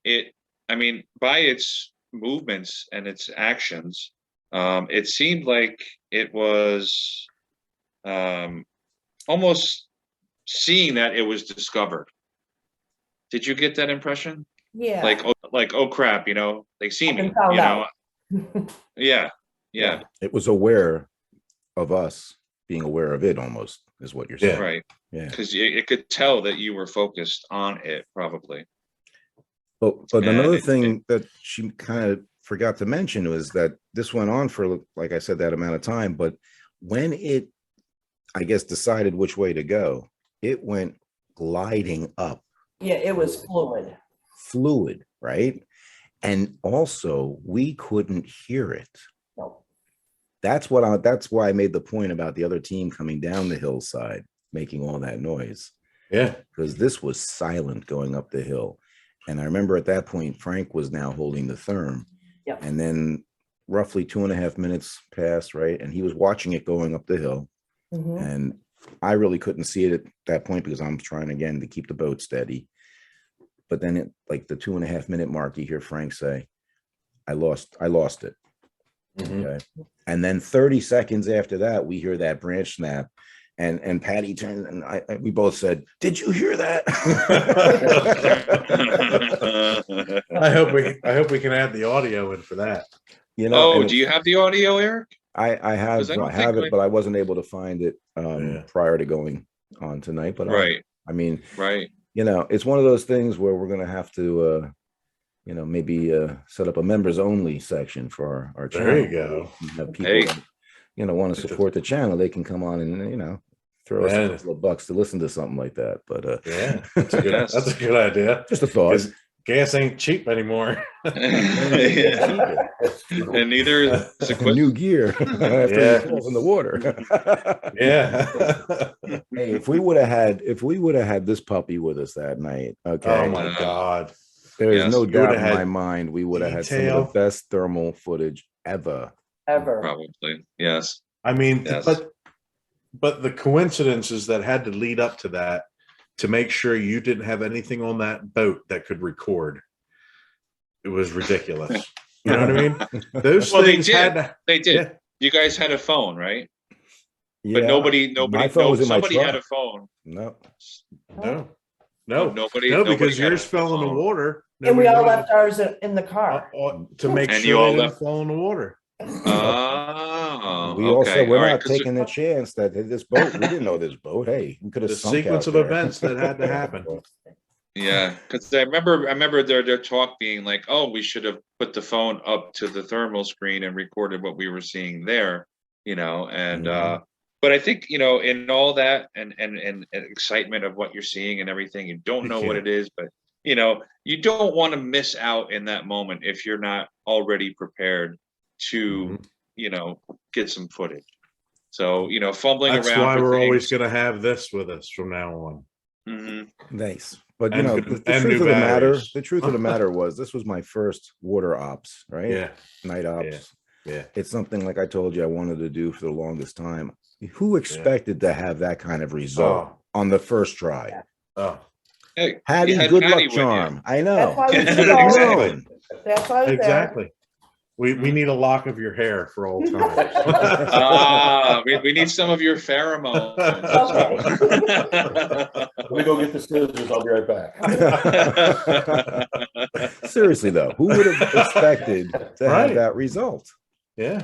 Speaker 5: it, I mean, by its movements and its actions, it seemed like it was almost seeing that it was discovered. Did you get that impression?
Speaker 4: yeah.
Speaker 5: Like, oh crap, you know, they see
Speaker 4: I've
Speaker 5: me,
Speaker 4: been found
Speaker 5: you know?
Speaker 4: out.
Speaker 5: Yeah.
Speaker 2: it was aware of us being aware of it, almost, is what you're saying.
Speaker 5: Right.
Speaker 2: Yeah.
Speaker 5: Because it could tell that you were focused on it, probably.
Speaker 2: But
Speaker 5: And
Speaker 2: another thing that she kind of forgot to mention was that this went on for, like I said, that amount of time. But when it, I guess, decided which way to go, it went gliding up.
Speaker 4: Yeah, it was fluid.
Speaker 2: Right? And also, we couldn't hear it.
Speaker 4: No.
Speaker 2: That's why I made the point about the other team coming down the hillside, making all that noise.
Speaker 3: Yeah.
Speaker 2: Because this was silent going up the hill. And I remember at that point, Frank was now holding the therm.
Speaker 4: Yep.
Speaker 2: And then roughly 2.5 minutes passed, right? And he was watching it going up the hill.
Speaker 4: Mhm.
Speaker 2: And I really couldn't see it at that point because I'm trying again to keep the boat steady. But then at like the 2.5 minute mark, you hear Frank say, I lost it. Okay. And then 30 seconds after that, we hear that branch snap. And Patty turned and we both said, "Did you hear that?"
Speaker 3: I hope we can add the audio in for that.
Speaker 2: You know.
Speaker 5: Oh, do you have the audio, Eric?
Speaker 2: I have
Speaker 5: 'Cause I don't
Speaker 2: have
Speaker 5: think
Speaker 2: it, but I wasn't able to find it
Speaker 3: Yeah.
Speaker 2: prior to going on tonight. But
Speaker 5: Right.
Speaker 2: I mean,
Speaker 5: Right.
Speaker 2: you know, it's one of those things where we're gonna have to, you know, maybe set up a members only section for our channel.
Speaker 3: There you go.
Speaker 2: And have people
Speaker 5: Hey.
Speaker 2: that, you know, want to support the channel. They can come on and, you know, throw us
Speaker 3: Yeah.
Speaker 2: a couple of bucks to listen to something like that. But
Speaker 3: Yeah, that's a good,
Speaker 5: Yes.
Speaker 3: that's a good idea.
Speaker 2: just a thought.
Speaker 3: 'Cause gas ain't cheap anymore.
Speaker 5: Yeah. And neither is equipment.
Speaker 2: New gear after
Speaker 3: Yeah.
Speaker 2: it falls in the water.
Speaker 3: Yeah.
Speaker 2: Hey, if we would have had this puppy with us that night, okay.
Speaker 3: Oh my God.
Speaker 2: There is
Speaker 5: Yes.
Speaker 2: no
Speaker 3: You
Speaker 2: doubt
Speaker 3: would've
Speaker 2: in my
Speaker 3: had
Speaker 2: mind we would have had some of
Speaker 3: detail.
Speaker 2: the best thermal footage ever.
Speaker 4: Ever.
Speaker 5: Probably. Yes.
Speaker 3: I mean,
Speaker 5: Yes.
Speaker 3: but the coincidences that had to lead up to that to make sure you didn't have anything on that boat that could record, it was ridiculous. You know what I mean? Those
Speaker 5: Well, they
Speaker 3: things
Speaker 5: did.
Speaker 3: had to,
Speaker 5: They did.
Speaker 3: yeah.
Speaker 5: You guys had a phone, right?
Speaker 2: Yeah,
Speaker 5: But nobody,
Speaker 2: my phone was in my
Speaker 5: somebody had a
Speaker 2: truck.
Speaker 5: phone.
Speaker 2: No,
Speaker 3: No,
Speaker 5: Nobody.
Speaker 3: no,
Speaker 5: nobody
Speaker 3: because
Speaker 5: had
Speaker 3: yours
Speaker 5: a
Speaker 3: fell in the
Speaker 5: phone.
Speaker 3: water.
Speaker 4: And we
Speaker 3: Nobody
Speaker 4: all
Speaker 3: wanted
Speaker 4: left ours in the car.
Speaker 3: to make
Speaker 5: And you
Speaker 3: sure
Speaker 5: all
Speaker 3: they didn't
Speaker 5: left-
Speaker 3: fall in the water.
Speaker 5: Oh,
Speaker 2: we also
Speaker 5: okay.
Speaker 2: we're
Speaker 5: All right,
Speaker 2: not
Speaker 5: 'cause
Speaker 2: taking the chance that this boat. We didn't know this boat. Hey, we could have
Speaker 3: The
Speaker 2: sunk
Speaker 3: sequence
Speaker 2: out
Speaker 3: of
Speaker 2: there.
Speaker 3: events that had to happen.
Speaker 5: Yeah, because I remember their talk being like, oh, we should have put the phone up to the thermal screen and recorded what we were seeing there, you know, and
Speaker 2: Mhm.
Speaker 5: but I think, you know, in all that and excitement of what you're seeing and everything, you don't know what
Speaker 3: can't.
Speaker 5: it is, but you know, you don't want to miss out in that moment if you're not already prepared to,
Speaker 3: Mhm.
Speaker 5: you know, get some footage. So, you know, fumbling
Speaker 3: That's
Speaker 5: around
Speaker 3: why
Speaker 5: for
Speaker 3: we're always
Speaker 5: things.
Speaker 3: going to have this with us from now on.
Speaker 5: Mhm.
Speaker 2: Nice. But you
Speaker 3: And
Speaker 2: know,
Speaker 3: good-
Speaker 2: the
Speaker 3: and
Speaker 2: truth
Speaker 3: new
Speaker 2: of the matter,
Speaker 3: batteries.
Speaker 2: the truth of the matter was this was my first water ops, right?
Speaker 3: Yeah,
Speaker 2: Night ops.
Speaker 3: yeah.
Speaker 2: It's something like I told you I wanted to do for the longest time. Who expected to have that kind of result on the first try?
Speaker 3: Oh,
Speaker 5: Hey,
Speaker 2: Patty,
Speaker 5: you had
Speaker 2: good
Speaker 5: Patty
Speaker 2: luck
Speaker 5: with you.
Speaker 2: charm. I know.
Speaker 4: That's why we
Speaker 5: Yeah,
Speaker 4: should all-
Speaker 5: exactly.
Speaker 4: That's why I was there.
Speaker 3: exactly. We need a lock of your hair for all time.
Speaker 5: We need some of your pheromones.
Speaker 1: Let me go get the scissors. I'll be right back.
Speaker 2: Seriously though, who would have expected to
Speaker 3: Right.
Speaker 2: have that result?
Speaker 3: Yeah.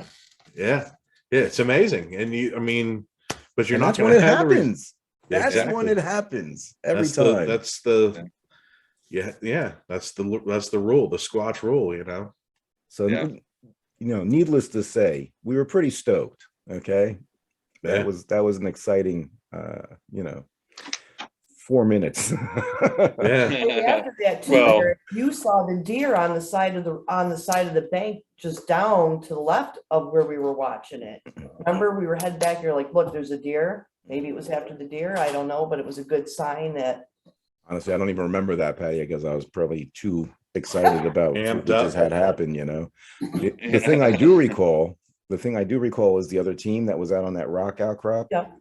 Speaker 3: It's amazing. And I mean, but you're
Speaker 2: And
Speaker 3: not
Speaker 2: that's
Speaker 3: going
Speaker 2: when
Speaker 3: to
Speaker 2: it
Speaker 3: have
Speaker 2: happens.
Speaker 3: Yeah,
Speaker 2: That's
Speaker 3: exactly.
Speaker 2: when it happens every
Speaker 3: That's
Speaker 2: time.
Speaker 3: That's the that's the rule, the Squatch rule,
Speaker 2: So, needless to say, we were pretty stoked. Okay.
Speaker 3: Yeah.
Speaker 2: That was an exciting, 4 minutes.
Speaker 3: Yeah.
Speaker 4: Hey, after that too,
Speaker 5: Well-
Speaker 4: Eric, you saw the deer on the side of the bank just down to the left of where we were watching it. Remember, we were heading back, you're like, look, there's a deer. Maybe it was after the deer, I don't know, but it was a good sign that
Speaker 2: Honestly, I don't even remember that, Patty, because I was probably too excited about what
Speaker 3: Amped
Speaker 2: just
Speaker 3: up.
Speaker 2: had happened, The thing I do recall is the other team that was out on that rock outcrop.
Speaker 4: Yep.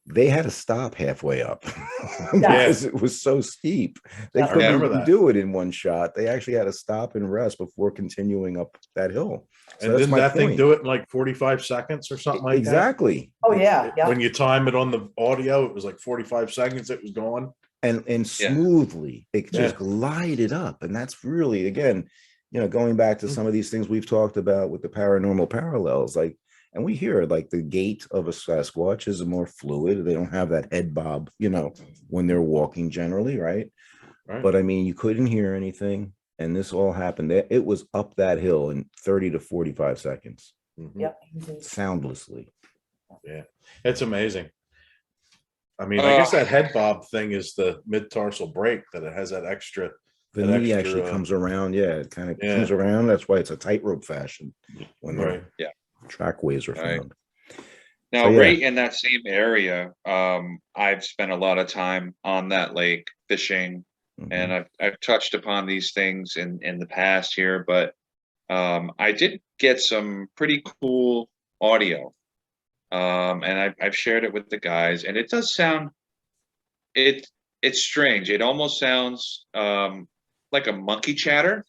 Speaker 2: They had to stop halfway up
Speaker 4: Yeah.
Speaker 2: because it was so steep. They
Speaker 4: Yeah.
Speaker 3: I
Speaker 2: couldn't
Speaker 3: remember
Speaker 2: even
Speaker 3: that.
Speaker 2: do it in one shot. They actually had to stop and rest before continuing up that hill. So
Speaker 3: And
Speaker 2: that's
Speaker 3: didn't
Speaker 2: my
Speaker 3: that thing
Speaker 2: point.
Speaker 3: do it in like 45 seconds or something like
Speaker 2: Exactly.
Speaker 4: oh yeah,
Speaker 3: that?
Speaker 4: yeah.
Speaker 3: When you time it on the audio, it was like 45 seconds, it was gone.
Speaker 2: And smoothly, it just glided up. And that's really, again, going back to some of these things we've talked about with the paranormal parallels, and we hear like the gait of a Sasquatch is more fluid. They don't have that head bob, when they're walking generally, right?
Speaker 3: Right.
Speaker 2: But I mean, you couldn't hear anything. And this all happened. It was up that hill in 30 to 45 seconds,
Speaker 3: Mhm.
Speaker 4: Yep.
Speaker 2: soundlessly.
Speaker 3: Yeah, it's amazing. I mean, I guess that head bob thing is the mid-tarsal break, that it has that extra.
Speaker 2: The
Speaker 3: That
Speaker 2: knee
Speaker 3: extra,
Speaker 2: actually comes around. Yeah, it kind of
Speaker 3: yeah.
Speaker 2: comes around. That's why it's a tightrope fashion when
Speaker 3: Right.
Speaker 2: the trackways are
Speaker 5: Right.
Speaker 2: found.
Speaker 5: Now,
Speaker 2: So, yeah.
Speaker 5: right in that same area, I've spent a lot of time on that lake fishing,
Speaker 2: Mhm.
Speaker 5: and I've touched upon these things in the past here, but I did get some pretty cool audio, and I've shared it with the guys, and it does sound it's strange. It almost sounds like a monkey chatter,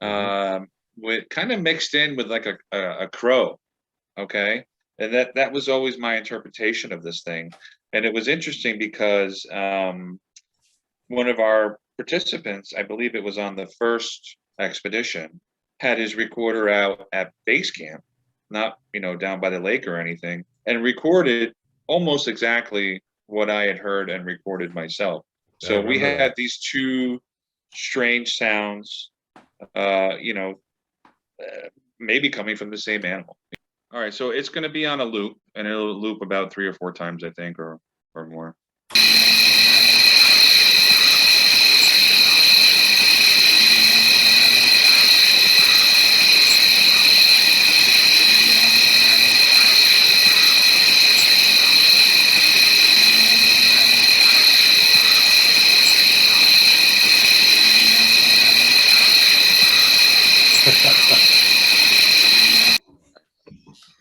Speaker 5: with kind of mixed in with like a crow. Okay. And that was always my interpretation of this thing. And it was interesting because one of our participants, I believe it was on the first expedition, had his recorder out at base camp, not down by the lake or anything, and recorded almost exactly what I had heard and recorded myself. So we
Speaker 3: remember
Speaker 5: had
Speaker 3: that.
Speaker 5: these two strange sounds, maybe coming from the same animal. All right, so it's going to be on a loop, and it'll loop about 3 or 4 times, I think, or more.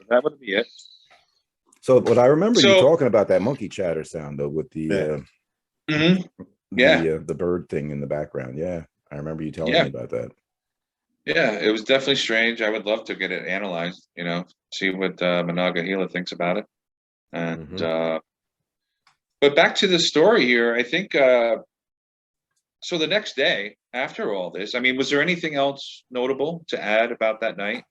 Speaker 5: That would be it.
Speaker 2: So what I remember you
Speaker 5: So-
Speaker 2: talking about that monkey chatter sound though, with the
Speaker 5: Mhm. Yeah.
Speaker 2: the bird thing in the background. Yeah, I remember you telling
Speaker 5: Yeah.
Speaker 2: me about that.
Speaker 5: Yeah, it was definitely strange. I would love to get it analyzed, see what Monongahela thinks about it. And but back to the story here, I think so the next day after all this, I mean, was there anything else notable to add about that night?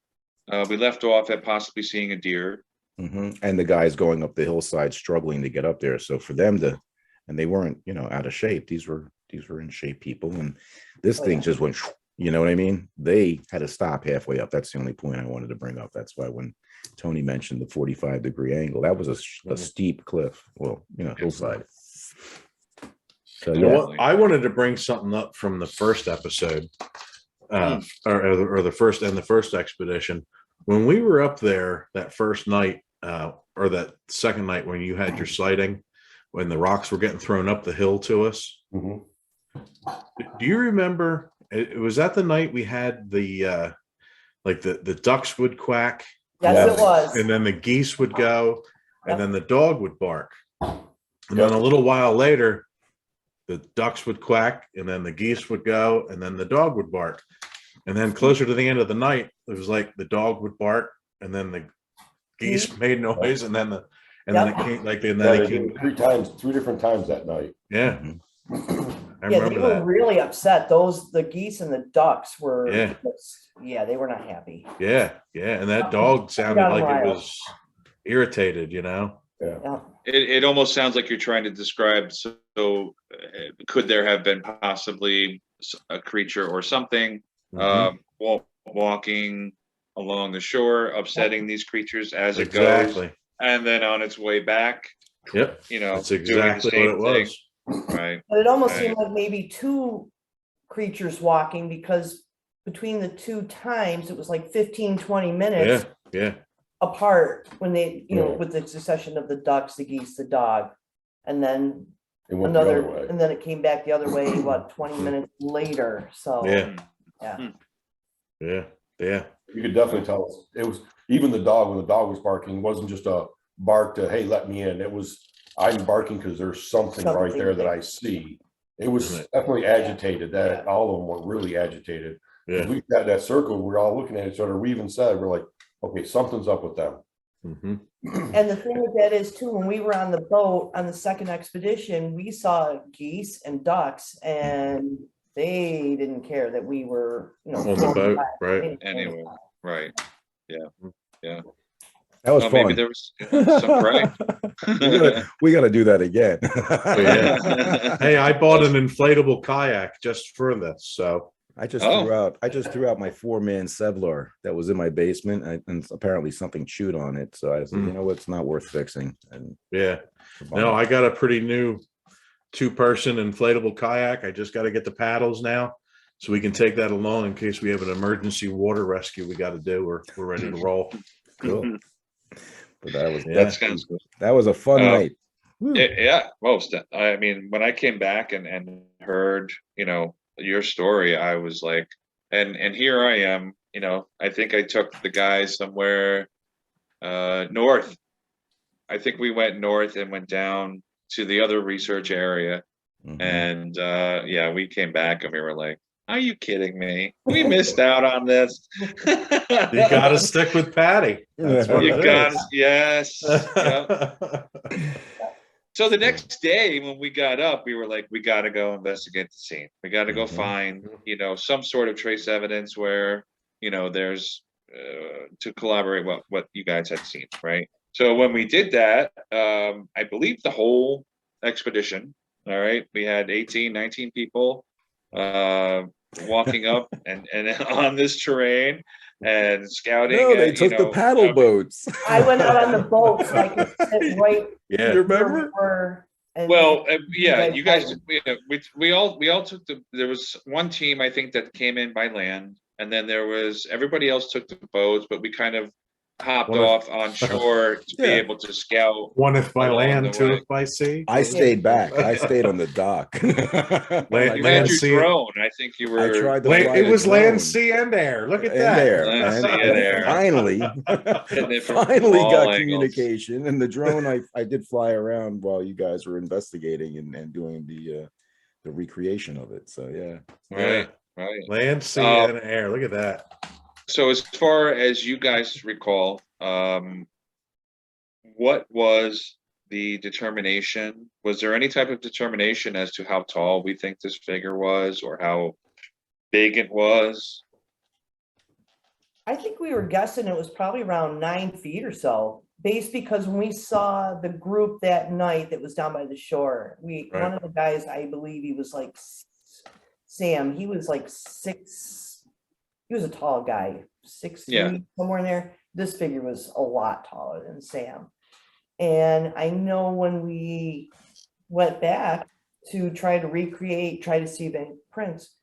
Speaker 5: We left off at possibly seeing a deer.
Speaker 2: And the guys going up the hillside struggling to get up there. So for them to, and they weren't, out of shape. These were in shape people, and this thing just went. You know what I mean? They had to stop halfway up. That's the only point I wanted to bring up. That's why when Tony mentioned the 45-degree angle, that was a steep cliff. Well, hillside. So
Speaker 3: I wanted to bring something up from the first episode, or the first expedition. When we were up there that first night, or that second night when you had your sighting, when the rocks were getting thrown up the hill to us.
Speaker 1: Mhm.
Speaker 3: Do you remember? It was that the night we had the like the ducks would quack.
Speaker 4: Yes, it was.
Speaker 3: And then the geese would go, and
Speaker 4: Yep.
Speaker 3: then the dog would bark. And then a little while later, the ducks would quack, and then the geese would go, and then the dog would bark. And then closer to the end of the night, it was like the dog would bark, and then the geese made noise, and then
Speaker 4: Yep.
Speaker 3: it came like then
Speaker 1: Yeah,
Speaker 3: it
Speaker 1: they
Speaker 3: came.
Speaker 1: did it 3 different times that night.
Speaker 3: Yeah, I
Speaker 4: Yeah, they
Speaker 3: remember
Speaker 4: were
Speaker 3: that.
Speaker 4: really upset. The geese and the ducks were,
Speaker 3: Yeah.
Speaker 4: yeah, they were not happy.
Speaker 3: Yeah, and that dog sounded
Speaker 4: got
Speaker 3: like it
Speaker 4: wild.
Speaker 3: was irritated,
Speaker 1: Yeah.
Speaker 4: Yeah.
Speaker 5: It almost sounds like you're trying to describe, could there have been possibly a creature or something
Speaker 3: Mhm.
Speaker 5: walking along the shore, upsetting these creatures as it goes,
Speaker 3: Exactly.
Speaker 5: and then on its way back,
Speaker 3: Yep.
Speaker 5: doing
Speaker 3: That's
Speaker 5: the
Speaker 3: exactly
Speaker 5: same
Speaker 3: what it
Speaker 5: thing.
Speaker 3: was.
Speaker 5: Right.
Speaker 4: But it almost
Speaker 5: Right.
Speaker 4: seemed like maybe 2 creatures walking, because between the 2 times, it was like 15, 20 minutes
Speaker 3: Yeah.
Speaker 4: apart when they,
Speaker 1: Yeah.
Speaker 4: with the succession of the ducks, the geese, the dog. And then
Speaker 1: It went the other
Speaker 4: another,
Speaker 1: way.
Speaker 4: and then it came back the other way, what, 20 minutes later, so.
Speaker 3: Yeah.
Speaker 4: Yeah.
Speaker 3: Yeah.
Speaker 1: You could definitely tell it was even the dog, when the dog was barking, wasn't just a bark to, hey, let me in. It was, I'm barking because there's something right there that I see. It was
Speaker 3: Right.
Speaker 1: definitely agitated, that all of them were really agitated.
Speaker 3: Yeah.
Speaker 1: We got that circle, we're all looking at each other. We even said, we're like, okay, something's up with them.
Speaker 3: Hmm.
Speaker 4: And the thing with that is too, when we were on the boat on the second expedition, we saw geese and ducks, and they didn't care that we were,
Speaker 3: On the
Speaker 4: floating
Speaker 3: boat,
Speaker 4: by.
Speaker 3: right?
Speaker 5: Anyway, right.
Speaker 2: That was
Speaker 5: Well,
Speaker 2: fun.
Speaker 5: maybe there was some prey.
Speaker 2: we gotta do that again.
Speaker 3: Yeah. Hey, I bought an inflatable kayak just for this. So
Speaker 2: I just
Speaker 5: Oh.
Speaker 2: threw out my 4-man Sevlar that was in my basement, and apparently something chewed on it. So I said, you know what, it's not worth fixing. And
Speaker 3: yeah. No, I got a pretty new 2-person inflatable kayak. I just got to get the paddles now, so we can take that along in case we have an emergency water rescue we got to do. We're ready to roll.
Speaker 2: cool. But that was
Speaker 3: Yeah.
Speaker 5: That sounds good.
Speaker 2: that was a fun night. Woo.
Speaker 5: Yeah, most. I mean, when I came back and heard, your story, I was like, and here I am, I think I took the guys somewhere north. I think we went north and went down to the other research area.
Speaker 2: Mhm.
Speaker 5: And yeah, we came back and we were like, are you kidding me? We missed out on this.
Speaker 3: You got to stick with Patty. That's what
Speaker 5: You
Speaker 3: it
Speaker 5: got
Speaker 3: is.
Speaker 5: yes. Yep. So the next day when we got up, we were like, we got to go investigate the scene. We got to go
Speaker 2: Mhm.
Speaker 5: find, some sort of trace evidence where, there's to collaborate what you guys had seen, right? So when we did that, I believe the whole expedition, all right, we had 18, 19 people walking up and on this terrain and scouting.
Speaker 2: No, they took the paddle boats.
Speaker 4: I went out on the boat so I could sit right
Speaker 3: Yeah.
Speaker 2: You
Speaker 4: where we
Speaker 2: remember?
Speaker 4: were. And
Speaker 5: Well, yeah,
Speaker 4: guys
Speaker 5: you guys,
Speaker 4: fighting.
Speaker 5: we all took there was one team, I think, that came in by land, and then there was, everybody else took the boats, but we kind of hopped
Speaker 3: One if-
Speaker 5: off on shore to be
Speaker 2: Yeah.
Speaker 5: able to scout.
Speaker 3: One if by
Speaker 5: Along
Speaker 3: land,
Speaker 5: the
Speaker 3: 2
Speaker 5: way.
Speaker 3: if by sea.
Speaker 2: I stayed back. I stayed on the dock.
Speaker 3: Land-
Speaker 5: You
Speaker 3: land,
Speaker 5: had your
Speaker 3: sea-
Speaker 5: drone. I think you were.
Speaker 2: I tried to
Speaker 3: Wait,
Speaker 2: fly
Speaker 3: it
Speaker 2: the
Speaker 3: was land,
Speaker 2: drone.
Speaker 3: sea, and air. Look at
Speaker 2: And
Speaker 3: that.
Speaker 2: there,
Speaker 5: Land,
Speaker 2: and,
Speaker 5: sea, and air.
Speaker 2: finally,
Speaker 5: Hitting it from
Speaker 2: finally
Speaker 5: all
Speaker 2: got
Speaker 5: angles.
Speaker 2: communication. And the drone, I did fly around while you guys were investigating and doing the recreation of it. So yeah.
Speaker 5: Right, right.
Speaker 3: Land, sea,
Speaker 5: Um,
Speaker 3: and air. Look at that.
Speaker 5: So as far as you guys recall, what was the determination? Was there any type of determination as to how tall we think this figure was, or how big it was?
Speaker 4: I think we were guessing it was probably around 9 feet or so, based because when we saw the group that night that was down by the shore,
Speaker 3: Right.
Speaker 4: one of the guys, I believe he was like Sam, he was like 6, he was a tall guy, 6'3",
Speaker 5: Yeah.
Speaker 4: somewhere in there. This figure was a lot taller than Sam. And I know when we went back to try to recreate, try to see the prints,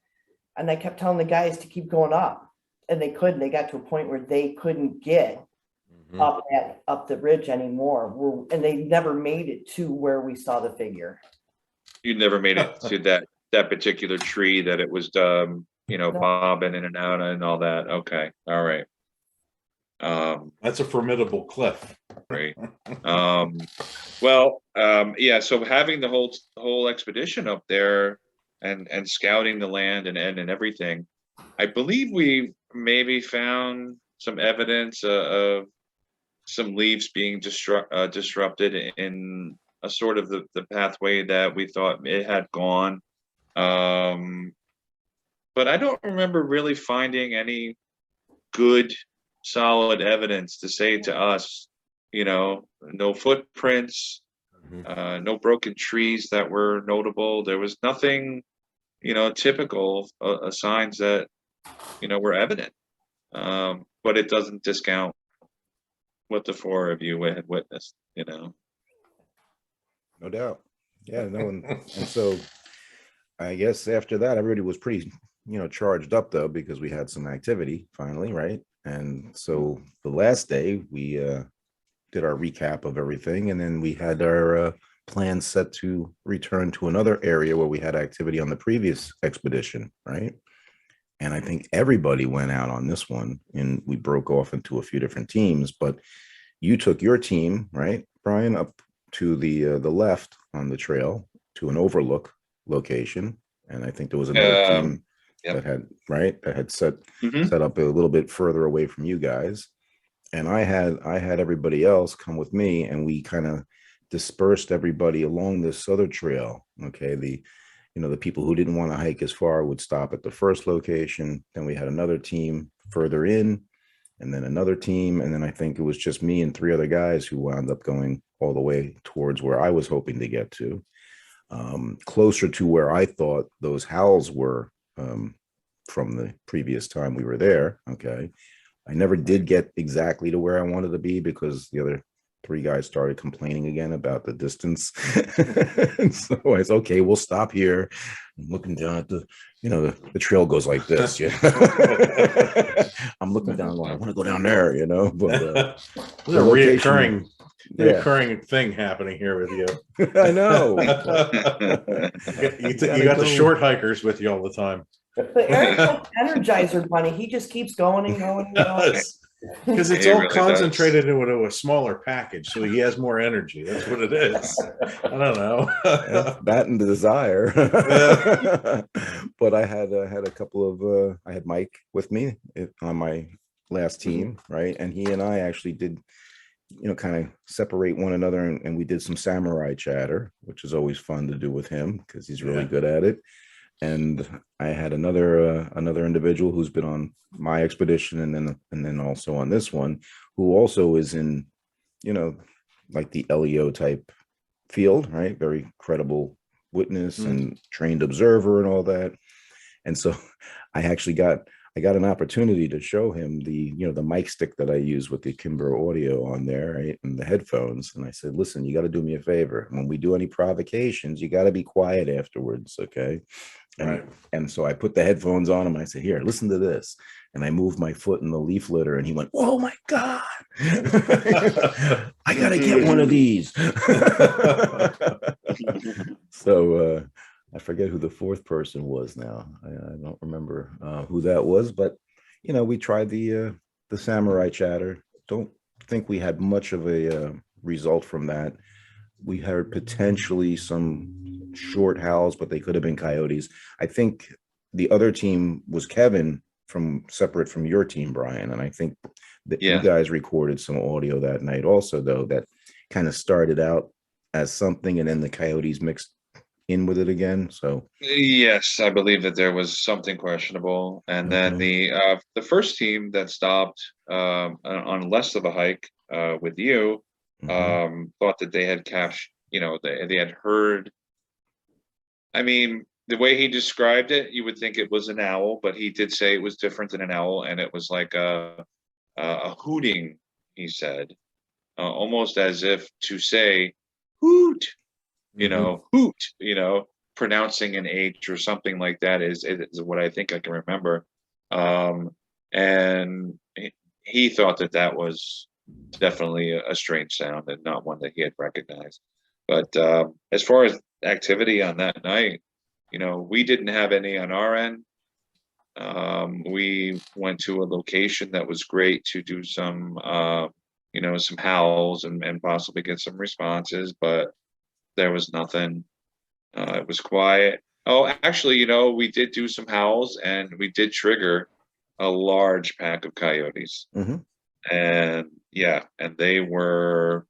Speaker 4: and I kept telling the guys to keep going up, and they couldn't. They got to a point where they couldn't get
Speaker 3: Mhm.
Speaker 4: up the ridge anymore, and they never made it to where we saw the figure.
Speaker 5: You never made it to that particular tree that it was, bobbing in and out and all that. Okay, all right.
Speaker 3: That's a formidable cliff.
Speaker 5: Great. Well, yeah, so having the whole expedition up there and scouting the land and everything, I believe we maybe found some evidence of some leaves being disrupted in a sort of the pathway that we thought it had gone. But I don't remember really finding any good, solid evidence to say to us, you know, no footprints, no broken trees that were notable. There was nothing, you know, typical signs that, you know, were evident. But it doesn't discount what the four of you had witnessed, you know.
Speaker 2: No doubt. Yeah, no, and so I guess after that, everybody was pretty, you know, charged up though, because we had some activity finally, right? And so the last day we did our recap of everything, and then we had our plan set to return to another area where we had activity on the previous expedition, right? And I think everybody went out on this one, and we broke off into a few different teams. But you took your team, right, Brian, up to the left on the trail to an overlook location, and I think there was another team
Speaker 5: Yep.
Speaker 2: that had set
Speaker 5: Mhm.
Speaker 2: set up a little bit further away from you guys. And I had everybody else come with me, and we kind of dispersed everybody along this other trail. Okay, the people who didn't want to hike as far would stop at the first location. Then we had another team further in, and then another team, and then I think it was just me and three other guys who wound up going all the way towards where I was hoping to get to, closer to where I thought those howls were from the previous time we were there. Okay, I never did get exactly to where I wanted to be because the other three guys started complaining again about the distance. And so I said, okay, we'll stop here. I'm looking down at the trail goes like this. Yeah. I'm looking down, going, I want to go down there, but
Speaker 3: there's a
Speaker 2: location-
Speaker 3: reoccurring thing happening here with you.
Speaker 2: I know.
Speaker 3: You got the short hikers with you all the time.
Speaker 4: But Eric's like Energizer Bunny. He just keeps going and going and going.
Speaker 3: Because it's
Speaker 5: It
Speaker 3: all
Speaker 5: really
Speaker 3: concentrated into a smaller package, so he has more energy. That's what it is. I don't know.
Speaker 2: That and the desire. But I had a couple of I had Mike with me on my last team, right? And he and I actually did, kind of separate one another, and we did some samurai chatter, which is always fun to do with him because he's really good at it. And I had another individual who's been on my expedition and then also on this one, who also is in, like the LEO type field, right? Very credible witness and trained observer and all that. And so I actually got an opportunity to show him the mic stick that I use with the Kimbrough audio on there, right? And the headphones. And I said, listen, you got to do me a favor. When we do any provocations, you got to be quiet afterwards. Okay. And so I put the headphones on him. And I said, here, listen to this. And I moved my foot in the leaf litter, and he went, oh my God, I got to get one of these. So I forget who the fourth person was now. I don't remember who that was, but we tried the samurai chatter. Don't think we had much of a result from that. We heard potentially some short howls, but they could have been coyotes. I think the other team was Kevin separate from your team, Brian. And I think that you guys recorded some audio that night also, though, that kind of started out as something, and then the coyotes mixed in with it again. So
Speaker 5: yes, I believe that there was something questionable, and then the first team that stopped on less of a hike with you thought that they had captured, they had heard. I mean, the way he described it, you would think it was an owl, but he did say it was different than an owl, and it was like a hooting. He said, almost as if to say hoot. Hoot, pronouncing an H or something like that is what I think I can remember. And he thought that was definitely a strange sound and not one that he had recognized. But as far as activity on that night, we didn't have any on our end. We went to a location that was great to do some, some howls and possibly get some responses, but there was nothing. It was quiet. Oh, actually, we did do some howls, and we did trigger a large pack of coyotes.
Speaker 2: Mhm.
Speaker 5: And yeah, and they were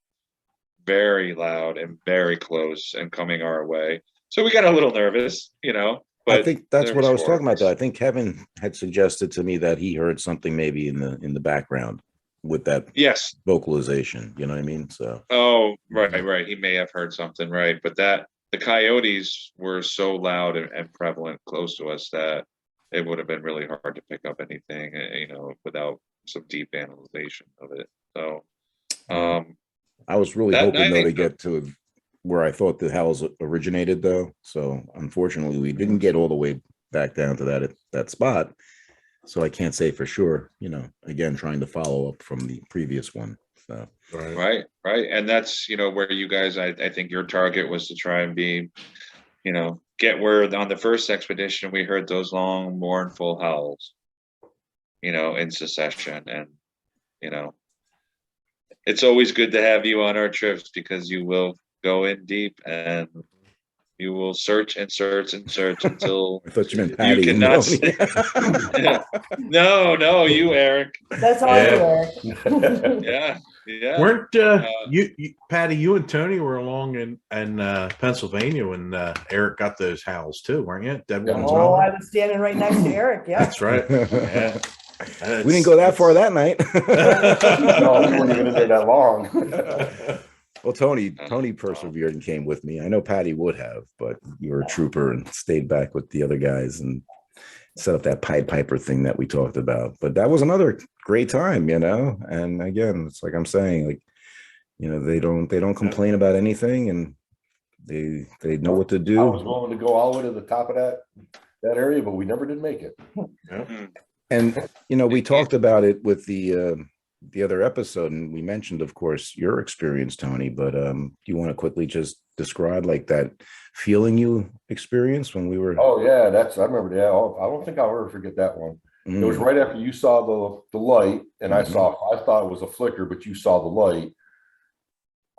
Speaker 5: very loud and very close and coming our way. So we got a little nervous,
Speaker 2: I
Speaker 5: but
Speaker 2: think that's what
Speaker 5: nervous
Speaker 2: I was
Speaker 5: for
Speaker 2: talking about, though.
Speaker 5: us.
Speaker 2: I think Kevin had suggested to me that he heard something maybe in the background with that
Speaker 5: Yes.
Speaker 2: vocalization. You know what I mean? So
Speaker 5: Oh, right,
Speaker 2: Mhm.
Speaker 5: right. He may have heard something, right? But the coyotes were so loud and prevalent close to us that it would have been really hard to pick up anything, without some deep analyzation of it. So,
Speaker 2: I was really
Speaker 5: that
Speaker 2: hoping though
Speaker 5: night,
Speaker 2: to get to where I thought the howls originated, though. So unfortunately, we didn't get all the way back down to that spot. So I can't say for sure. Again, trying to follow up from the previous one. So
Speaker 5: right, right. And that's, where you guys, I think your target was to try and be, get where on the first expedition, we heard those long, mournful howls, in succession. And, it's always good to have you on our trips because you will go in deep and you will search and search and search until
Speaker 2: I thought you meant
Speaker 5: you
Speaker 2: Patty and
Speaker 5: cannot.
Speaker 2: Tony.
Speaker 5: No, you, Eric.
Speaker 4: That's all
Speaker 3: Yeah.
Speaker 4: you, Eric.
Speaker 5: Yeah, yeah.
Speaker 3: Weren't you, Patty? You and Tony were along in Pennsylvania when Eric got those howls too, weren't you? Dead Woman's
Speaker 4: Oh,
Speaker 3: Howl.
Speaker 4: I was standing right next to Eric, yeah.
Speaker 3: That's right. Yeah.
Speaker 2: We didn't go that far that night.
Speaker 1: No, we weren't even in there that long.
Speaker 2: Well, Tony persevered and came with me. I know Patty would have, but you were a trooper and stayed back with the other guys and set up that Pied Piper thing that we talked about. But that was another great time, And again, it's like I'm saying, like, they don't complain about anything, and they know what to
Speaker 1: I was
Speaker 2: do.
Speaker 1: willing to go all the way to the top of that area, but we never did make it.
Speaker 2: And we talked about it with the other episode, and we mentioned, of course, your experience, Tony. But do you want to quickly just describe like that feeling you experienced when we were?
Speaker 1: Oh yeah, I remember. Yeah, I don't think I'll ever forget that one. It was right after you saw the light, and I thought it was a flicker, but you saw the light.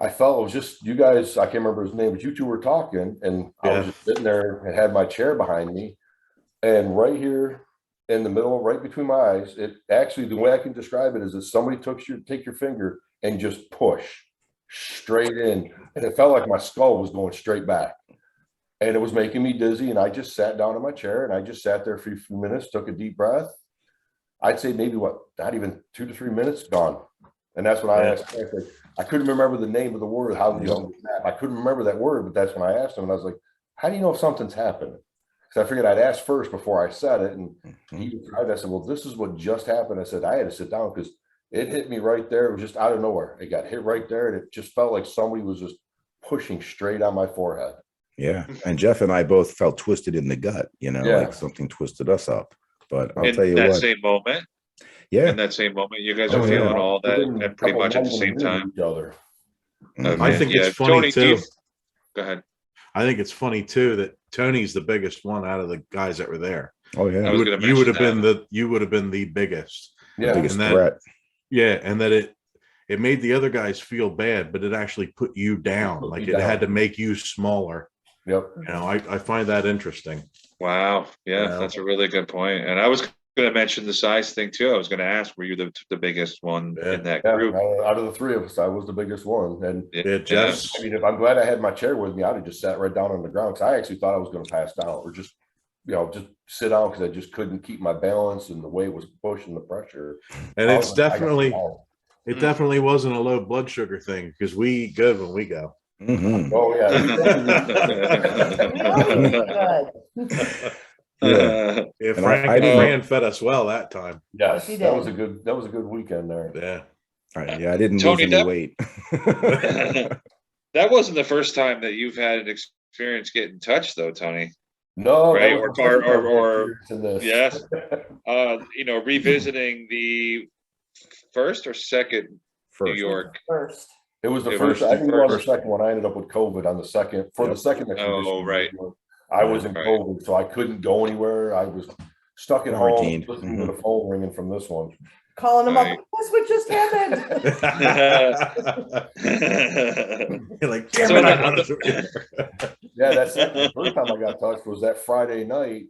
Speaker 1: I felt it was just you guys. I can't remember his name, but you two were talking, and I was just sitting there and had my chair behind me, and right here in the middle, right between my eyes, it actually, the way I can describe it is that somebody take your finger and just push straight in, and it felt like my skull was going straight back, and it was making me dizzy. And I just sat down in my chair, and I just sat there for a few minutes, took a deep breath. I'd say maybe not even 2 to 3 minutes, gone. And that's when I asked, I couldn't remember the name of the word. I couldn't remember that word, but that's when I asked him, and I was like, how do you know if something's happened? Because I figured I'd ask first before I said it. And I said, well, this is what just happened. I said, I had to sit down because it hit me right there. It was just out of nowhere. It got hit right there, and it just felt like somebody was just pushing straight on my forehead.
Speaker 2: Yeah. And Jeff and I both felt twisted in the gut, like something twisted us up. But I'll tell you what.
Speaker 5: In that same moment, you guys are feeling all that at pretty much at the same time.
Speaker 3: I think it's funny
Speaker 5: Tony,
Speaker 3: too.
Speaker 5: Go ahead.
Speaker 3: I think it's funny too that Tony's the biggest one out of the guys that were there.
Speaker 2: Oh yeah,
Speaker 3: you would have been the biggest.
Speaker 1: Yeah,
Speaker 2: biggest threat.
Speaker 3: Yeah, and that it made the other guys feel bad, but it actually put you down. Like it had to make you smaller.
Speaker 1: Yep.
Speaker 3: I find that interesting.
Speaker 5: Wow. Yeah, that's a really good point. And I was going to mention the size thing too. I was going to ask, were you the biggest one in that group?
Speaker 1: Out of the three of us, I was the biggest one. And
Speaker 3: Jeff.
Speaker 1: I mean, if I'm glad I had my chair with me, I'd have just sat right down on the ground, because I actually thought I was going to pass down, or just sit down, because I just couldn't keep my balance, and the way it was pushing the pressure.
Speaker 3: And it's definitely, it definitely wasn't a low blood sugar thing, because we eat good when we go.
Speaker 2: Mm-hmm.
Speaker 1: Oh
Speaker 2: yeah.
Speaker 3: Yeah, Fran fed us well that time.
Speaker 1: Yes, that was a good weekend there.
Speaker 3: Yeah.
Speaker 2: All right. Yeah, I didn't
Speaker 5: Tony,
Speaker 2: lose any weight.
Speaker 5: That wasn't the first time that you've had an experience getting touched, though, Tony.
Speaker 1: No,
Speaker 5: right?
Speaker 1: Or
Speaker 5: yes. Revisiting the first or second New York.
Speaker 4: First.
Speaker 1: It was the first. I didn't go on the second one. I ended up with COVID on the second. For the second expedition.
Speaker 5: Oh, right.
Speaker 1: I was in COVID, so I couldn't go anywhere. I was stuck at home, listening to the phone ringing from this one.
Speaker 4: calling them up.
Speaker 5: Right.
Speaker 4: That's what just happened.
Speaker 3: You're like, damn
Speaker 5: So
Speaker 3: it, I
Speaker 5: now-
Speaker 3: wanted to.
Speaker 1: Yeah, that's it. The first time I got touched was that Friday night.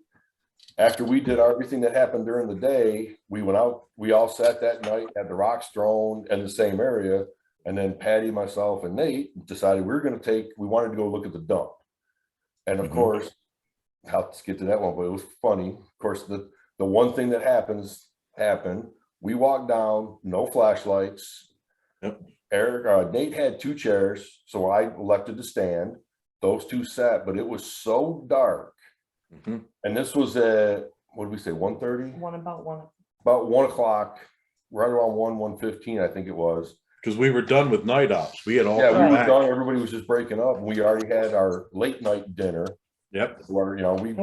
Speaker 1: After we did everything that happened during the day, we went out, we all sat that night, had the rocks thrown in the same area. And then Patty, myself, and Nate decided we wanted to go look at the dump. And of course, I'll just get to that one, but it was funny. Of course, the one thing that happened. We walked down, no flashlights.
Speaker 3: Yep.
Speaker 1: Nate had 2 chairs, so I elected to stand. Those 2 sat, but it was so dark.
Speaker 3: Mhm.
Speaker 1: And this was at, what did we say, 1:30?
Speaker 4: About one.
Speaker 1: About 1 o'clock, right around 1:15, I think it was.
Speaker 3: Because we were done with night ops. We had all
Speaker 1: Yeah,
Speaker 3: come
Speaker 1: we were
Speaker 3: back.
Speaker 1: done. Everybody was just breaking up. We already had our late night dinner
Speaker 3: Yep.
Speaker 1: where, we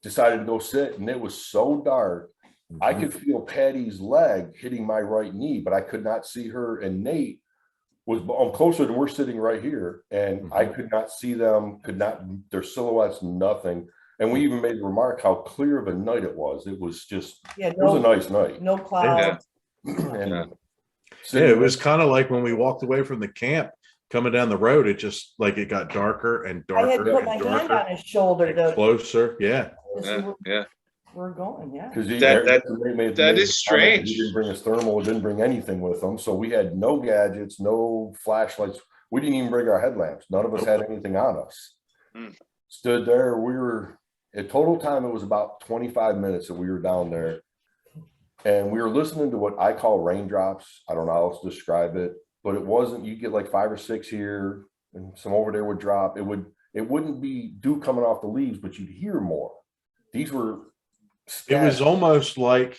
Speaker 1: decided to go sit, and it was so dark. I could feel Patty's leg hitting my right knee, but I could not see her. And Nate was closer than we're sitting right here. And I could not see them, their silhouettes, nothing. And we even made a remark how clear of a night it was. It was just,
Speaker 4: Yeah,
Speaker 1: it was a nice night.
Speaker 4: no clouds.
Speaker 1: And
Speaker 3: Yeah, it was kind of like when we walked away from the camp coming down the road, it just like it got darker and
Speaker 4: I had
Speaker 3: darker
Speaker 4: put my
Speaker 3: and
Speaker 4: hand
Speaker 3: darker.
Speaker 4: on his shoulder
Speaker 3: And
Speaker 4: to
Speaker 3: closer. Yeah.
Speaker 4: see where
Speaker 5: Yeah.
Speaker 4: we're going. Yeah.
Speaker 1: Because
Speaker 5: That is strange.
Speaker 1: He didn't bring his thermal, didn't bring anything with him. So we had no gadgets, no flashlights. We didn't even bring our headlamps. None of us had anything on us.
Speaker 5: Mm.
Speaker 1: Stood there. We were at total time, it was about 25 minutes that we were down there. And we were listening to what I call raindrops. I don't know how else to describe it, but it wasn't, you get like 5 or 6 here and some over there would drop. It wouldn't be dew coming off the leaves, but you'd hear more. These were
Speaker 3: It was almost like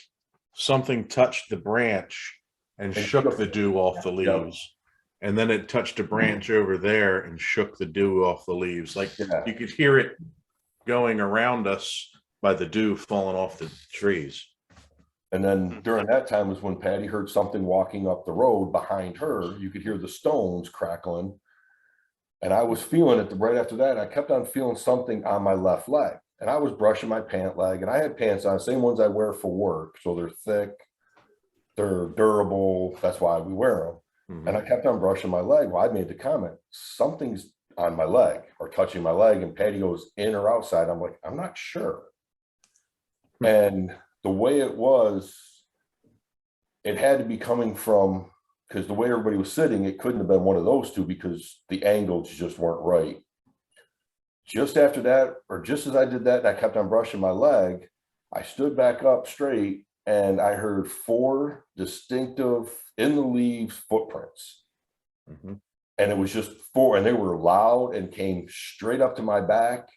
Speaker 3: something touched the branch and shook the dew off the leaves. And then it touched a branch over there and shook the dew off the leaves. Like you could hear it going around us by the dew falling off the trees.
Speaker 1: And then during that time was when Patty heard something walking up the road behind her. You could hear the stones crackling. And I was feeling it right after that. I kept on feeling something on my left leg. And I was brushing my pant leg. And I had pants on, same ones I wear for work. So they're thick, they're durable. That's why we wear them. And I kept on brushing my leg. Well, I made the comment, something's on my leg or touching my leg. And Patty goes, in or outside? I'm like, I'm not sure. And the way it was, it had to be coming from, because the way everybody was sitting, it couldn't have been one of those 2 because the angles just weren't right. Just after that, or just as I did that, and I kept on brushing my leg, I stood back up straight and I heard 4 distinctive in the leaves footprints. And it was just 4, and they were loud and came straight up to my back.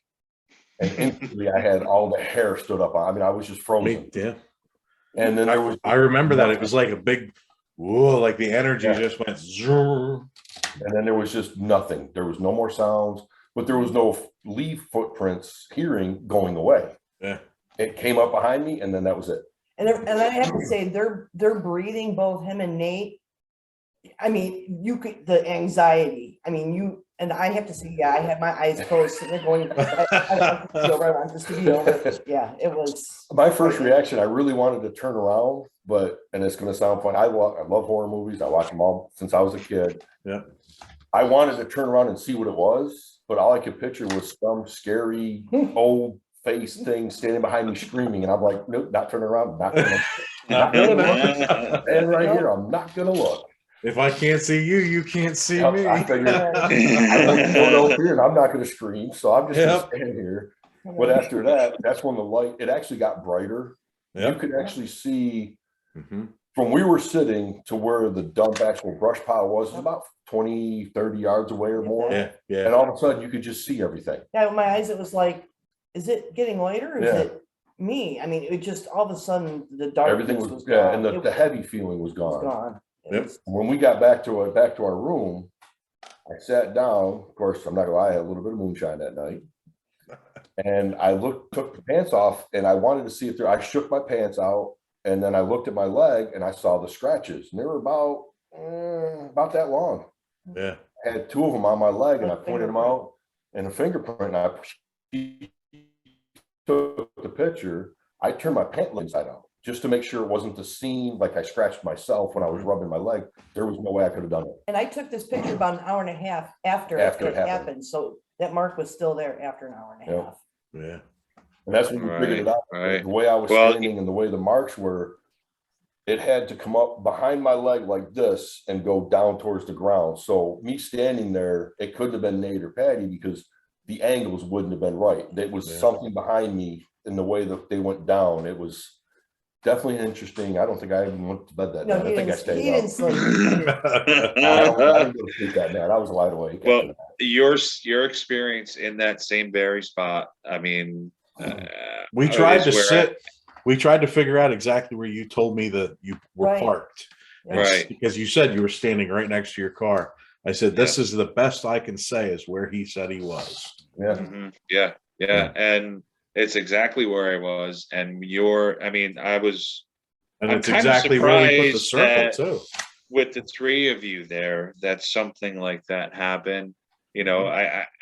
Speaker 1: And instantly I had all the hair stood up. I mean, I was just frozen.
Speaker 3: Yeah.
Speaker 1: And then there was,
Speaker 3: I remember that it was like a big, whoa, like the energy just went zoom.
Speaker 1: and then there was just nothing. There was no more sounds, but there was no leaf footprints hearing going away.
Speaker 3: Yeah.
Speaker 1: It came up behind me and then that was it.
Speaker 4: And I have to say, they're breathing, both him and Nate. I mean, you could, the anxiety. I mean, and I have to say, yeah, I had my eyes closed, so they're going. I want this to be over. Yeah, it was.
Speaker 1: My first reaction, I really wanted to turn around, and it's going to sound funny. I love horror movies. I watch them all since I was a kid.
Speaker 3: Yeah.
Speaker 1: I wanted to turn around and see what it was, but all I could picture was some scary old face thing standing behind me screaming, and I'm like, nope, not turning around, not gonna look. And right here, I'm not gonna look.
Speaker 3: If I can't see you, you can't see me.
Speaker 1: I figured I'm not gonna scream, so I'm just gonna stand here. But after that, that's when the light, it actually got brighter. You could actually see from we were sitting to where the dump actual brush pile was about 20, 30 yards away or more.
Speaker 3: Yeah.
Speaker 1: And all of a sudden you could just see everything.
Speaker 4: Yeah, with my eyes, it was like, is it getting lighter? Or is it me? I mean, it just all of a sudden the darkness
Speaker 1: Everything was
Speaker 4: gone.
Speaker 1: and the heavy feeling was
Speaker 4: It was
Speaker 1: gone.
Speaker 4: gone.
Speaker 3: Yep.
Speaker 1: When we got back to our room, I sat down. Of course, I'm not gonna lie, I had a little bit of moonshine that night. And I took the pants off, and I wanted to see if I shook my pants out, and then I looked at my leg, and I saw the scratches, and they were about that long.
Speaker 3: Yeah.
Speaker 1: I had 2 of them on my leg, and I pointed them out, and a fingerprint. And I took the picture. I turned my pant leg inside out, just to make sure it wasn't the scene, like I scratched myself when I was rubbing my leg. There was no way I could have done it.
Speaker 4: And I took this picture about an hour and a half after
Speaker 1: After
Speaker 4: it
Speaker 1: it happened.
Speaker 4: happened, so that mark was still there after an hour and a
Speaker 1: Yep.
Speaker 4: half.
Speaker 3: Yeah.
Speaker 1: And that's when we figured it out.
Speaker 5: Right.
Speaker 1: The way I was
Speaker 5: Well,
Speaker 1: standing and the way the marks were, it had to come up behind my leg like this and go down towards the ground. So me standing there, it couldn't have been Nate or Patty because the angles wouldn't have been right. There was
Speaker 3: Yeah.
Speaker 1: something behind me in the way that they went down. It was definitely interesting. I don't think I even went to bed that
Speaker 4: No,
Speaker 1: night. I
Speaker 4: he
Speaker 1: think I
Speaker 4: didn't,
Speaker 1: stayed
Speaker 4: he didn't
Speaker 1: up.
Speaker 4: sleep.
Speaker 1: I didn't go to sleep that night. I was wide awake. after
Speaker 5: Well,
Speaker 1: that.
Speaker 5: your experience in that same very spot, I mean,
Speaker 3: We tried
Speaker 5: is
Speaker 3: to
Speaker 5: where
Speaker 3: sit. We tried to figure out exactly where you told me that you were
Speaker 4: Right.
Speaker 3: parked. And
Speaker 5: Right.
Speaker 3: Because you said you were standing right next to your car. I said, this is the best I can say is where he said he was.
Speaker 1: Yeah.
Speaker 5: Yeah,
Speaker 3: Yeah.
Speaker 5: and it's exactly where I was. And I mean,
Speaker 3: And
Speaker 5: I'm
Speaker 3: it's
Speaker 5: kind of
Speaker 3: exactly where we put the
Speaker 5: surprised
Speaker 3: circle too.
Speaker 5: with the three of you there, that something like that happened. You know,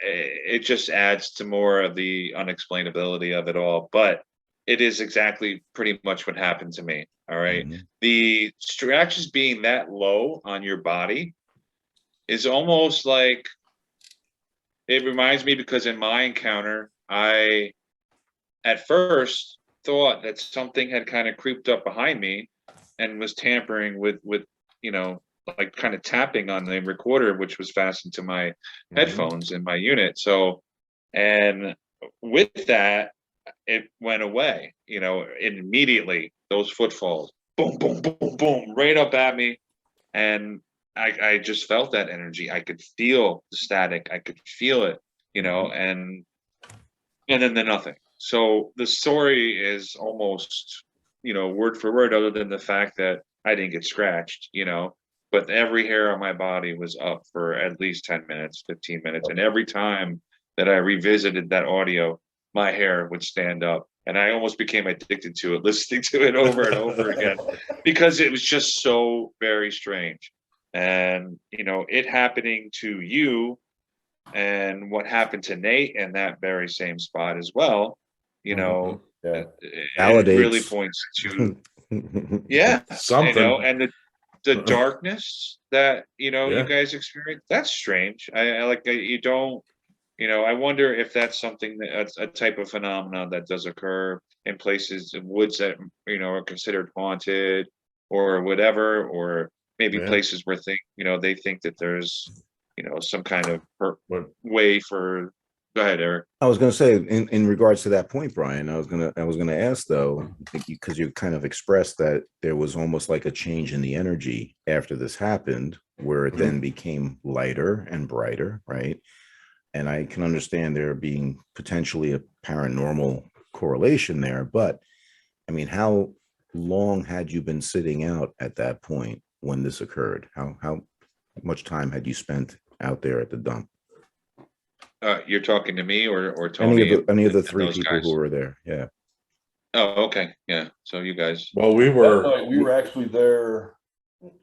Speaker 5: it just adds to more of the unexplainability of it all. But it is exactly pretty much what happened to me. All right.
Speaker 2: Mhm.
Speaker 5: The scratches being that low on your body is almost like, it reminds me, because in my encounter, I at first thought that something had kind of creeped up behind me and was tampering with, you know, like kind of tapping on the recorder, which was fastened to my headphones in my unit. So, and with that, it went away, you know, immediately. Those footfalls, boom, boom, boom, boom, right up at me. And I just felt that energy. I could feel the static. I could feel it, you know, and then the nothing. So the story is almost, you know, word for word, other than the fact that I didn't get scratched, you know, but every hair on my body was up for at least 10 minutes, 15 minutes. And every time that I revisited that audio, my hair would stand up. And I almost became addicted to it, listening to it over and over again, because it was just so very strange. And, you know, it happening to you and what happened to Nate in that very same spot as well, you know,
Speaker 1: Yeah.
Speaker 5: it really
Speaker 2: Validates.
Speaker 5: points to, yeah, you
Speaker 3: Something.
Speaker 5: know, and the darkness that, you know,
Speaker 3: Yeah.
Speaker 5: you guys experience, that's strange. I like, you don't, you know, I wonder if that's something that's a type of phenomenon that does occur in places, in woods that, you know, are considered haunted or whatever, or maybe
Speaker 3: Yeah.
Speaker 5: places where they think that there's, you know, some kind of
Speaker 3: What-
Speaker 5: way for. Go ahead, Eric.
Speaker 2: I was going to say, in regards to that point, Brian, I was going to ask though, because you kind of expressed that there was almost like a change in the energy after this happened, where it then became lighter and brighter, right? And I can understand there being potentially a paranormal correlation there, but I mean, how long had you been sitting out at that point when this occurred? How much time had you spent out there at the dump?
Speaker 5: You're talking to me or Tony?
Speaker 2: Any of the
Speaker 5: and
Speaker 2: three
Speaker 5: those
Speaker 2: people
Speaker 5: guys?
Speaker 2: who were there? Yeah.
Speaker 5: Oh, okay, yeah. So you guys.
Speaker 3: Well, we
Speaker 1: That
Speaker 3: were.
Speaker 1: night, we were actually there,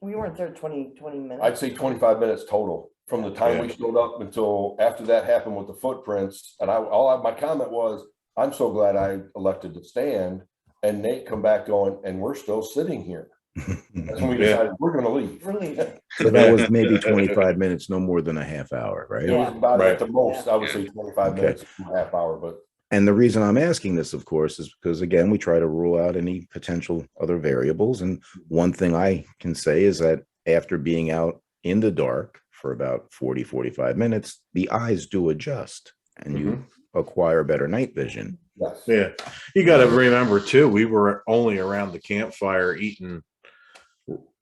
Speaker 4: We weren't there 20 minutes.
Speaker 1: I'd say 25 minutes total from the time we showed up until after that happened with the footprints. And my comment was, I'm so glad I elected to stand. And Nate come back going, and we're still sitting here. That's when we decided we're going to leave.
Speaker 4: We're leaving.
Speaker 2: So that was maybe 25 minutes, no more than a half hour, right?
Speaker 1: It was about
Speaker 3: Right.
Speaker 1: at the most, I would say 25
Speaker 2: Okay.
Speaker 1: minutes, half hour, but
Speaker 2: And the reason I'm asking this, of course, is because, again, we try to rule out any potential other variables. And one thing I can say is that after being out in the dark for about 40, 45 minutes, the eyes do adjust and you acquire better night vision.
Speaker 1: yes.
Speaker 3: Yeah. You got to remember too, we were only around the campfire eating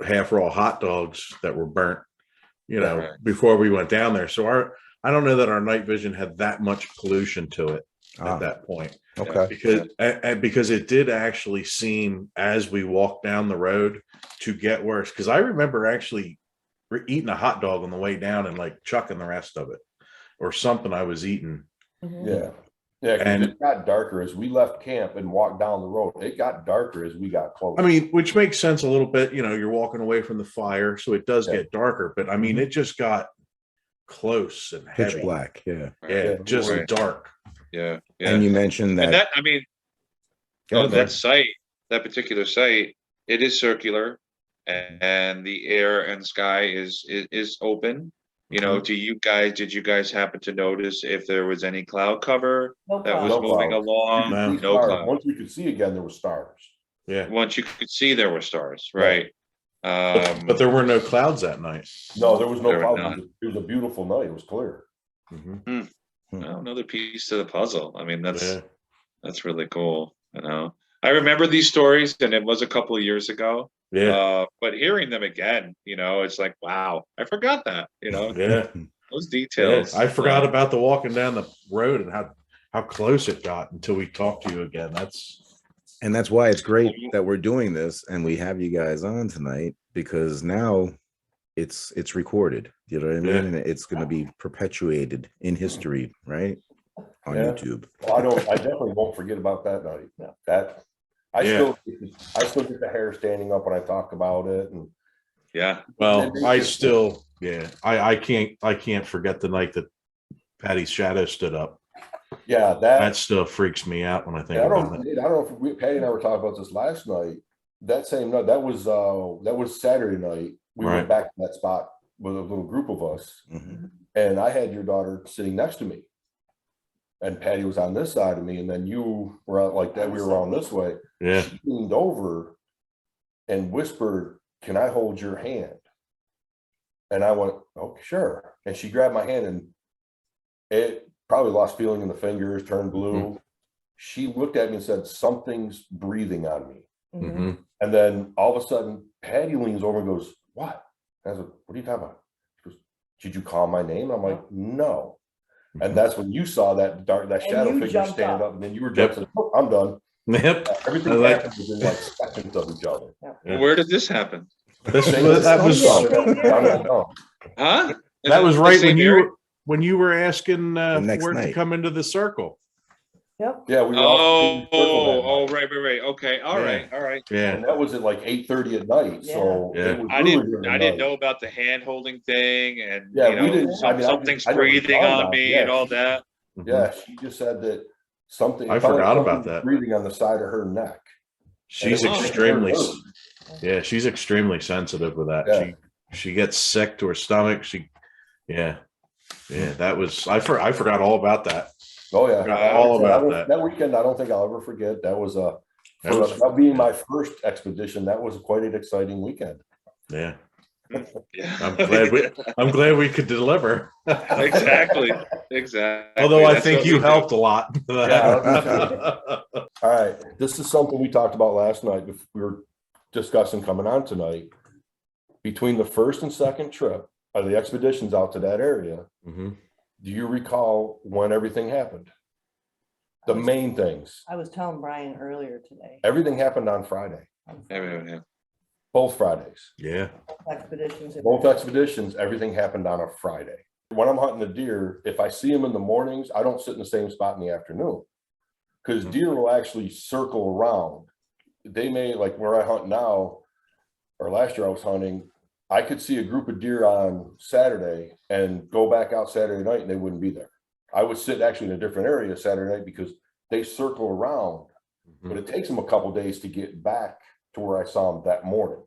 Speaker 3: half raw hot dogs that were burnt, you know,
Speaker 5: Right.
Speaker 3: before we went down there. So I don't know that our night vision had that much pollution to it at that point.
Speaker 2: Okay.
Speaker 3: Because it did actually seem, as we walked down the road, to get worse. Because I remember actually eating a hot dog on the way down and like chucking the rest of it or something I was eating.
Speaker 1: Yeah. Yeah. 'Cause it got darker as we left camp and walked down the road. It got darker as we got closer.
Speaker 3: I mean, which makes sense a little bit, you know, you're walking away from the fire, so it does
Speaker 1: Yeah.
Speaker 3: get darker, but I mean, it just got close and
Speaker 2: Pitch
Speaker 3: heavy.
Speaker 2: black. Yeah.
Speaker 3: Yeah, just
Speaker 5: Right.
Speaker 3: dark.
Speaker 5: Yeah.
Speaker 2: And you mentioned
Speaker 5: And
Speaker 2: that.
Speaker 5: I mean,
Speaker 2: Go ahead,
Speaker 5: that site that particular site, it is circular, and the air and sky is open. You know, did you guys happen to notice if there was any cloud cover
Speaker 4: No
Speaker 5: that was
Speaker 4: problem.
Speaker 1: No
Speaker 5: moving
Speaker 1: clouds.
Speaker 5: along?
Speaker 3: No.
Speaker 5: No
Speaker 1: Stars.
Speaker 5: cloud.
Speaker 1: Once we could see again, there were stars.
Speaker 3: Yeah.
Speaker 5: Once you could see, there were stars,
Speaker 1: Yeah.
Speaker 5: right?
Speaker 3: But there were no clouds that night.
Speaker 1: No, there was no
Speaker 5: There were
Speaker 1: clouds.
Speaker 5: not.
Speaker 1: It was a beautiful night. It was clear.
Speaker 3: Mhm.
Speaker 5: Well, another piece to the puzzle. I mean,
Speaker 3: Yeah.
Speaker 5: that's really cool. You know, I remember these stories, and it was a couple of years ago.
Speaker 3: Yeah.
Speaker 5: But hearing them again, you know, it's like, wow, I forgot that. You know,
Speaker 3: Yeah.
Speaker 5: those
Speaker 3: Yeah.
Speaker 5: details.
Speaker 3: I forgot about the walking down the road and how close it got until we talked to you again.
Speaker 2: And that's why it's great that we're doing this and we have you guys on tonight, because now it's recorded. You know what I mean?
Speaker 3: Yeah.
Speaker 2: And it's going to be perpetuated in history, right? On
Speaker 1: Yeah.
Speaker 2: YouTube.
Speaker 1: Well, I definitely won't forget about that night. That I
Speaker 3: Yeah.
Speaker 1: still get the hair standing up when I talk about it. And
Speaker 5: Yeah.
Speaker 3: Well, I still, yeah, I can't forget the night that Patty's shadow stood up.
Speaker 1: yeah,
Speaker 3: That still freaks me out when I think
Speaker 1: I
Speaker 3: about it.
Speaker 1: don't know if Patty and I were talking about this last night. That same night, that was Saturday night. We
Speaker 3: Right.
Speaker 1: went back to that spot with a little group of us,
Speaker 2: Mhm.
Speaker 1: and I had your daughter sitting next to me, and Patty was on this side of me, and then you were out like that. We were on this way.
Speaker 3: Yeah.
Speaker 1: She leaned over and whispered, "Can I hold your hand?" And I went, "Oh, sure." And she grabbed my hand, and it probably lost feeling in the fingers, turned blue. She looked at me and said, "Something's breathing on me."
Speaker 4: Mhm.
Speaker 3: Hmm.
Speaker 1: And then all of a sudden, Patty leans over and goes, "What?" And I was like, "What are you talking about?" She goes, "Did you call my name?" I'm like, "No." And that's when you saw that shadow
Speaker 4: you
Speaker 1: figure
Speaker 4: jumped
Speaker 1: stand
Speaker 4: up.
Speaker 1: up, and then you were
Speaker 3: Yep.
Speaker 1: just, "Oh, I'm done."
Speaker 3: Yep.
Speaker 1: Everything
Speaker 3: I like-
Speaker 1: happened within like seconds of each other.
Speaker 3: Yeah.
Speaker 5: Where did this happen?
Speaker 3: That
Speaker 4: Oh,
Speaker 3: was
Speaker 4: yeah. Same area.
Speaker 5: Huh?
Speaker 3: that was
Speaker 5: The
Speaker 3: right
Speaker 5: same
Speaker 3: when
Speaker 5: area?
Speaker 3: you were asking
Speaker 2: next
Speaker 3: for it to
Speaker 2: night.
Speaker 3: come into the circle.
Speaker 4: Yep.
Speaker 1: Yeah, we were all
Speaker 5: Oh, right. Okay. All right.
Speaker 3: Yeah.
Speaker 1: and that was at like 8:30 at night. So
Speaker 3: Yeah.
Speaker 1: it was
Speaker 5: I
Speaker 1: really
Speaker 5: didn't
Speaker 1: during the
Speaker 5: I didn't
Speaker 1: night.
Speaker 5: know about the hand holding thing, and
Speaker 1: Yeah,
Speaker 5: you know,
Speaker 1: we didn't. I mean,
Speaker 5: something's
Speaker 1: I know it's
Speaker 5: breathing
Speaker 1: gone
Speaker 5: on
Speaker 1: now.
Speaker 5: me
Speaker 1: Yeah,
Speaker 5: and all that.
Speaker 3: Mhm.
Speaker 1: Yeah, she just said that something.
Speaker 3: I
Speaker 1: it felt like
Speaker 3: forgot about
Speaker 1: something was
Speaker 3: that.
Speaker 1: breathing on the side of her neck.
Speaker 3: She's
Speaker 1: And it was
Speaker 3: extremely,
Speaker 1: very nervous.
Speaker 3: yeah, she's extremely sensitive with that.
Speaker 1: Yeah.
Speaker 3: She gets sick to her stomach. Yeah. That was I forgot all about that.
Speaker 1: Oh yeah,
Speaker 3: Forgot
Speaker 1: Like I
Speaker 3: all
Speaker 1: said,
Speaker 3: about that.
Speaker 1: That weekend, I don't think I'll ever forget. That was
Speaker 3: That
Speaker 1: being
Speaker 3: was-
Speaker 1: my first expedition. That was quite an exciting weekend.
Speaker 3: Yeah.
Speaker 5: Yeah.
Speaker 3: I'm glad we could deliver.
Speaker 5: Exactly.
Speaker 3: Although I
Speaker 5: That's
Speaker 3: think
Speaker 5: what
Speaker 3: you
Speaker 5: we do.
Speaker 3: helped a lot.
Speaker 1: Yeah, All right, this is something we talked about last night. We were discussing coming on tonight. Between the first and second trip of the expeditions out to that area,
Speaker 3: Mhm.
Speaker 1: do you recall when everything happened? The main things.
Speaker 4: I was telling Brian earlier today.
Speaker 1: Everything happened on Friday.
Speaker 5: Yeah.
Speaker 1: Both Fridays.
Speaker 3: Yeah.
Speaker 4: Expeditions.
Speaker 1: Both expeditions, everything happened on a Friday. When I'm hunting the deer, if I see them in the mornings, I don't sit in the same spot in the afternoon, because deer will actually circle around. They may, like where I hunt now, or last year I was hunting, I could see a group of deer on Saturday and go back out Saturday night and they wouldn't be there. I would sit actually in a different area Saturday night because they circle around, but it takes them a couple days to get back to where I saw them that morning.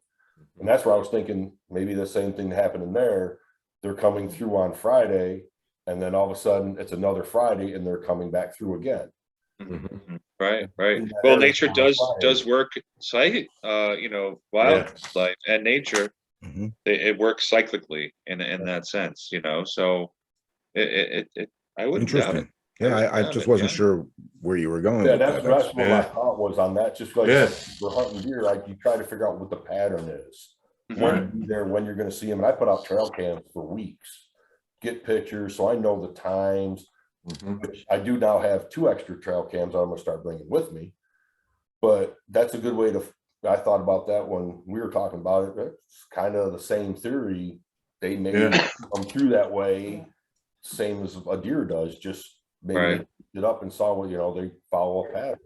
Speaker 1: And that's where I was thinking maybe the same thing happened in there. They're coming through on Friday, and then all of a sudden it's another Friday and they're coming back through again.
Speaker 5: Right.
Speaker 1: In that
Speaker 5: Well,
Speaker 1: area
Speaker 5: nature
Speaker 1: on
Speaker 5: does
Speaker 1: Friday.
Speaker 5: work wildlife and nature.
Speaker 2: Mhm.
Speaker 5: It works cyclically in that sense, so it I wouldn't doubt it.
Speaker 2: Interesting. Yeah,
Speaker 5: wouldn't
Speaker 2: I
Speaker 5: doubt
Speaker 2: just
Speaker 5: it,
Speaker 2: wasn't
Speaker 5: yeah.
Speaker 2: sure where you were going
Speaker 1: Yeah,
Speaker 2: with
Speaker 1: that's
Speaker 2: that.
Speaker 1: what my
Speaker 3: Yeah.
Speaker 1: thought was on that. Just like
Speaker 3: Yeah.
Speaker 1: we're hunting deer, like you try to figure out what the pattern is.
Speaker 5: Mhm.
Speaker 1: When to be there, when you're going to see them. And I put out trail cams for weeks, get pictures, so I know the times.
Speaker 3: Mhm.
Speaker 1: Which I do now have 2 extra trail cams I'm going to start bringing with me. But that's a good way to. I thought about that when we were talking about it. It's kind of the same theory. They may
Speaker 3: Yeah.
Speaker 1: come through that way, same as a deer does. Just maybe
Speaker 5: Right.
Speaker 1: they picked it up and saw what they follow a pattern.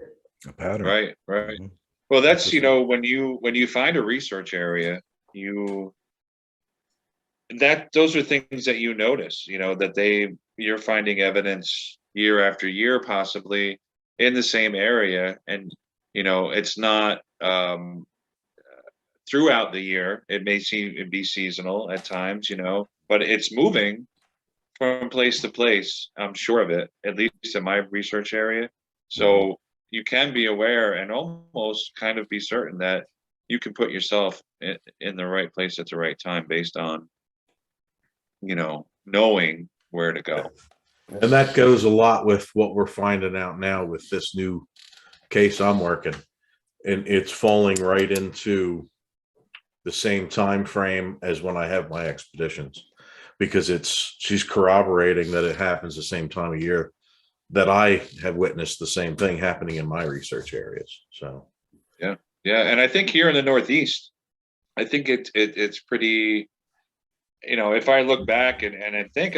Speaker 2: A pattern.
Speaker 5: Right.
Speaker 2: Mhm.
Speaker 5: Well, that's
Speaker 2: Interesting.
Speaker 5: when you find a research area, those are things that you notice, that you're finding evidence year after year, possibly in the same area, and it's not throughout the year. It may be seasonal at times, but it's moving from place to place. I'm sure of it, at least in my research area. So you can be aware and almost kind of be certain that you can put yourself in the right place at the right time based on, knowing where to go.
Speaker 3: And that goes a lot with what we're finding out now with this new case I'm working, and it's falling right into the same time frame as when I have my expeditions, because she's corroborating that it happens the same time of year that I have witnessed the same thing happening in my research areas. So
Speaker 5: yeah, and I think here in the Northeast, I think it's pretty, if I look back and I think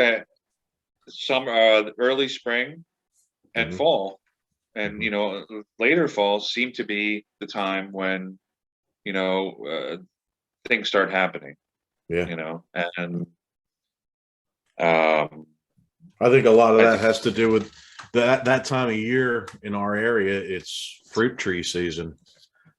Speaker 5: some early spring and fall and later fall seem to be the time when things start happening.
Speaker 3: yeah,
Speaker 5: and
Speaker 3: I think a lot of that has to do with that time of year in our area. It's fruit tree season,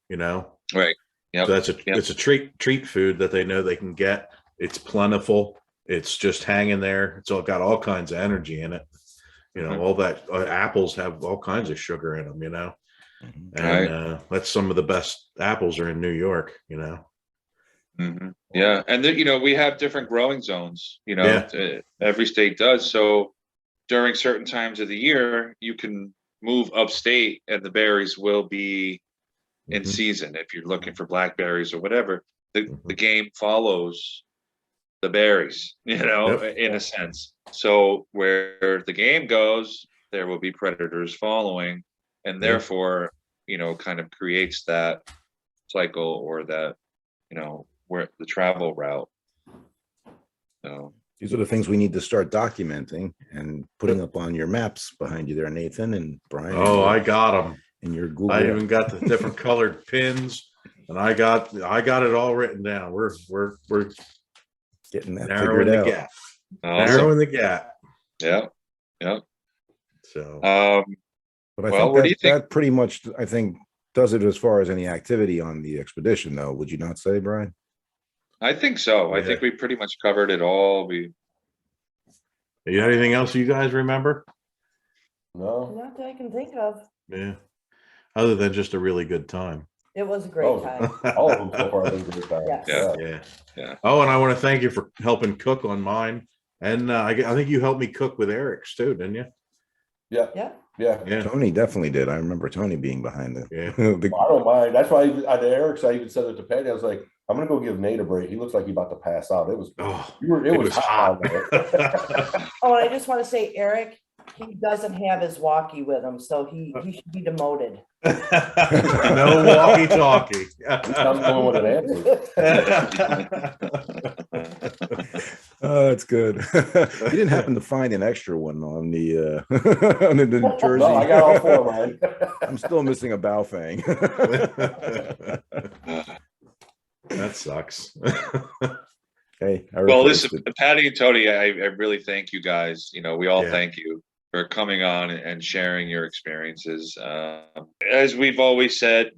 Speaker 5: right. Yeah,
Speaker 3: so it's a treat food that they know they can get. It's plentiful. It's just hanging there. It's all got all kinds of energy in it. All that apples have all kinds of sugar in them, and that's some of the best apples are in New York,
Speaker 5: Yeah, and we have different growing zones.
Speaker 3: Yeah.
Speaker 5: Every state does. So during certain times of the year, you can move upstate, and the berries will be in season. If you're looking for blackberries or whatever, the game follows the berries, in a sense. So where the game goes, there will be predators following, and therefore, kind of creates that cycle or that, where the travel route. So
Speaker 2: These are the things we need to start documenting and putting up on your maps behind you there, Nathan and Brian.
Speaker 3: Oh, I got them.
Speaker 2: In your Google.
Speaker 3: I even got the different colored pins, and I got it all written down. We're
Speaker 2: getting that
Speaker 3: narrowing
Speaker 2: figured
Speaker 3: the
Speaker 2: out.
Speaker 3: gap.
Speaker 5: awesome.
Speaker 3: Narrowing the gap.
Speaker 5: Yeah.
Speaker 3: So
Speaker 2: But I
Speaker 5: Well,
Speaker 2: think
Speaker 5: what do you think?
Speaker 2: that pretty much, I think, does it as far as any activity on the expedition, though. Would you not say, Brian?
Speaker 5: I think so. I
Speaker 3: Yeah.
Speaker 5: think we pretty much covered it all.
Speaker 3: you have anything else you guys remember?
Speaker 1: No.
Speaker 4: Not that I can think of.
Speaker 3: Yeah. Other than just a really good time.
Speaker 4: It was a great
Speaker 1: Oh.
Speaker 4: time.
Speaker 1: All of them so far have been great times.
Speaker 4: Yes.
Speaker 3: Yeah. Oh, and I want to thank you for helping cook on mine. And I think you helped me cook with Eric's too, didn't you?
Speaker 1: Yeah.
Speaker 3: Yeah.
Speaker 2: Tony definitely did. I remember Tony being behind it.
Speaker 3: Yeah.
Speaker 1: Well, I don't mind. That's why at Eric's, I even said it to Patty. I was like, I'm gonna go give Nate a break. He looks like he's about to pass out. It was
Speaker 3: It was hot.
Speaker 1: out there.
Speaker 4: Oh, and I just want to say, Eric, he doesn't have his walkie with him, so he should be demoted.
Speaker 3: No walkie-talkie.
Speaker 1: I'm going with an answer.
Speaker 2: Oh, that's good. You didn't happen to find an extra one on the on the Jersey.
Speaker 1: No, I got all four, man.
Speaker 2: I'm still missing a bow fang.
Speaker 3: That sucks.
Speaker 2: Hey,
Speaker 5: Well, listen, Patty and Tony, I really thank you guys. We all
Speaker 3: Yeah.
Speaker 5: thank you for coming on and sharing your experiences. As we've always said,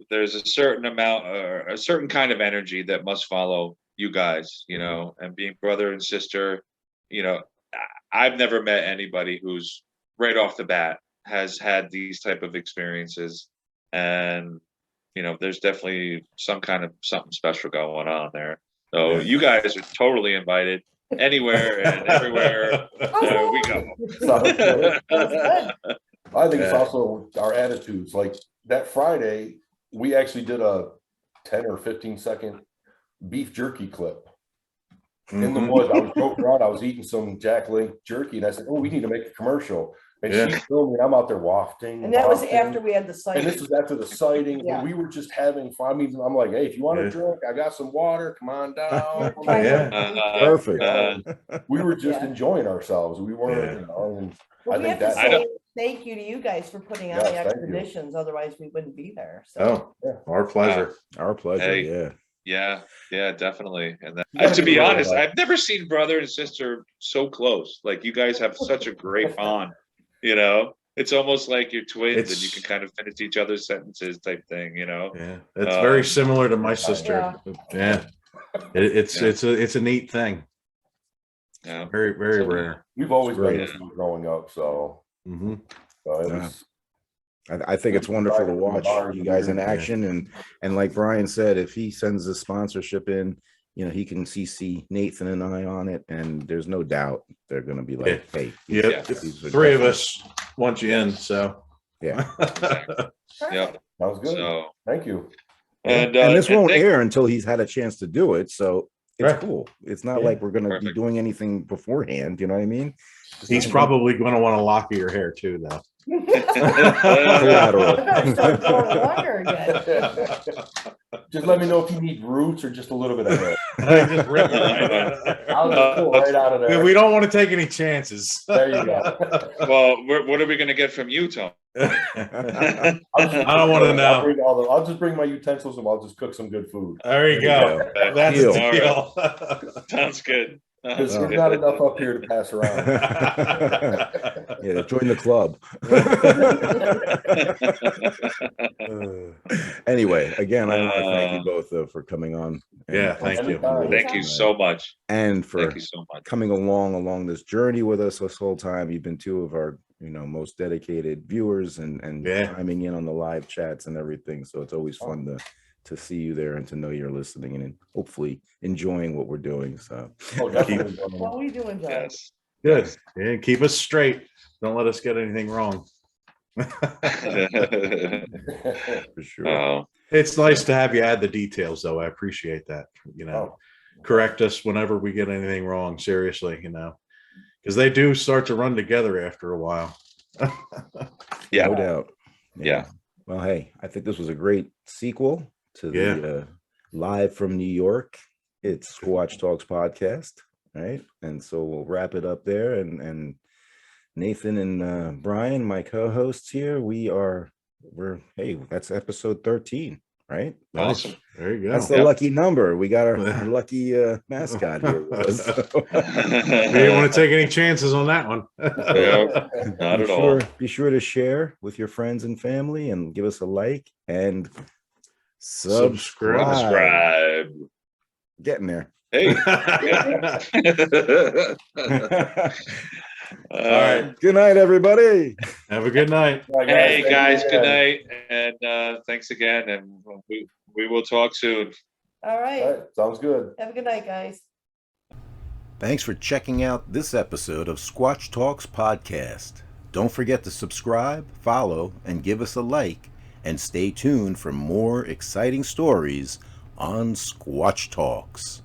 Speaker 5: there's a certain amount or a certain kind of energy that must follow you guys, and being brother and sister, I've never met anybody who's right off the bat has had these type of experiences. And, there's definitely something special going on there. So you guys are totally invited anywhere and everywhere we go.
Speaker 1: I think it's also our attitudes. Like that Friday, we actually did a 10 or 15-second beef jerky clip in the woods. I was joking around. I was eating some Jack Link jerky, and I said, "Oh, we need to make a commercial." And she's filming, and I'm out there wafting.
Speaker 4: And that was after we had the sighting.
Speaker 1: And this was after the sighting.
Speaker 4: Yeah.
Speaker 1: And we were just having fun. I mean, I'm like, "Hey, if you want a drink, I got some water. Come on down."
Speaker 2: Perfect.
Speaker 1: We were just enjoying ourselves. We weren't, and
Speaker 4: Well,
Speaker 1: I
Speaker 4: we have
Speaker 1: think
Speaker 4: to
Speaker 1: that.
Speaker 4: say thank you to you guys for putting on
Speaker 1: Yes,
Speaker 4: the
Speaker 1: thank you.
Speaker 4: expeditions. Otherwise, we wouldn't be there. So
Speaker 3: Our pleasure.
Speaker 2: Our pleasure.
Speaker 5: Hey.
Speaker 2: Yeah.
Speaker 5: Yeah, definitely. And
Speaker 1: gotta
Speaker 5: to
Speaker 1: be
Speaker 5: be
Speaker 1: real
Speaker 5: honest,
Speaker 1: about it.
Speaker 5: I've never seen brother and sister so close. Like you guys have such a great bond, It's almost like you're twins and you
Speaker 3: It's-
Speaker 5: can kind of finish each other's sentences type thing, you know?
Speaker 3: Yeah, it's very similar to my
Speaker 4: Yeah.
Speaker 3: sister. Yeah, it's a neat thing.
Speaker 5: Yeah.
Speaker 3: Very, very
Speaker 5: So-
Speaker 3: rare.
Speaker 1: We've always
Speaker 2: Great.
Speaker 1: been this way growing up, so
Speaker 3: Hmm.
Speaker 1: it
Speaker 2: Yeah.
Speaker 1: was.
Speaker 2: I think it's wonderful to watch you guys in
Speaker 1: Yeah.
Speaker 2: action, and like Brian said, if he sends the sponsorship in, you know, he can CC Nathan and I on it, and there's no doubt they're going to be like, hey,
Speaker 3: Yep,
Speaker 2: these are
Speaker 3: three of
Speaker 2: definitely-
Speaker 3: us want you in, so.
Speaker 2: Yeah.
Speaker 5: Yep.
Speaker 1: Sounds good.
Speaker 5: So,
Speaker 1: Thank you.
Speaker 5: and
Speaker 2: this won't
Speaker 5: thank-
Speaker 2: air until he's had a chance to do it, so it's
Speaker 3: Right.
Speaker 2: cool. It's not
Speaker 3: Yeah.
Speaker 2: like we're going to be
Speaker 5: Perfect.
Speaker 2: doing anything beforehand. You know what I mean?
Speaker 3: He's probably going to want to lock your hair too, though.
Speaker 2: Collateral.
Speaker 4: I'm gonna start growing longer again.
Speaker 1: Just let me know if you need roots or just a little bit of hair.
Speaker 3: Just rip it right out of there.
Speaker 1: I'll just pull right out of there.
Speaker 3: We don't want to take any chances.
Speaker 1: There you go.
Speaker 5: Well, what are we going to get from you, Tom?
Speaker 3: I don't want to know.
Speaker 1: I'll just bring my utensils and I'll just cook some good food.
Speaker 3: There you go.
Speaker 2: There
Speaker 3: That's
Speaker 2: Deal.
Speaker 3: the deal.
Speaker 5: Sounds good.
Speaker 1: There's
Speaker 2: Oh.
Speaker 1: not enough up here to pass around.
Speaker 2: Yeah, join the club. Anyway, again, I want to thank you both for coming on.
Speaker 3: Yeah, thank you.
Speaker 1: Anytime.
Speaker 5: Thank you so much.
Speaker 2: And for
Speaker 5: Thank you so much.
Speaker 2: coming along this journey with us this whole time. You've been two of our, most dedicated viewers and
Speaker 3: Yeah.
Speaker 2: chiming in on the live chats and everything. So it's always fun to see you there and to know you're listening and hopefully enjoying what we're doing. So
Speaker 1: Oh, definitely.
Speaker 4: What we doing, John?
Speaker 5: Yes.
Speaker 3: Good. Yeah, keep us straight. Don't let us get anything wrong.
Speaker 2: for sure.
Speaker 5: Oh,
Speaker 3: It's nice to have you add the details, though. I appreciate that.
Speaker 1: Oh.
Speaker 3: Correct us whenever we get anything wrong. Seriously, because they do start to run together after a while.
Speaker 5: yeah.
Speaker 2: No doubt.
Speaker 5: Yeah.
Speaker 2: Well, hey, I think this was a great sequel to
Speaker 3: Yeah.
Speaker 2: the live from New York. It's Squatch Talks podcast, right? And so we'll wrap it up there. And Nathan and Brian, my co-hosts here, that's episode 13, right?
Speaker 5: Awesome.
Speaker 3: There you go.
Speaker 2: That's the
Speaker 5: Yep.
Speaker 2: lucky number. We got our lucky mascot here with us. So
Speaker 3: We didn't want to take any chances on that one.
Speaker 5: Yeah, not at all.
Speaker 2: Be sure to share with your friends and family and give us a like and subscribe.
Speaker 5: Subscribe.
Speaker 2: Getting there.
Speaker 5: Hey.
Speaker 3: All right.
Speaker 2: Good night, everybody.
Speaker 3: Have a good night.
Speaker 1: Bye,
Speaker 5: Hey
Speaker 1: Thank
Speaker 5: guys,
Speaker 1: you
Speaker 5: good
Speaker 1: again.
Speaker 5: night, and thanks again, and we will talk soon.
Speaker 4: All
Speaker 1: All
Speaker 4: right.
Speaker 1: right, sounds good.
Speaker 4: Have a good night, guys.
Speaker 2: Thanks for checking out this episode of Squatch Talks podcast. Don't forget to subscribe, follow, and give us a like, and stay tuned for more exciting stories on Squatch Talks.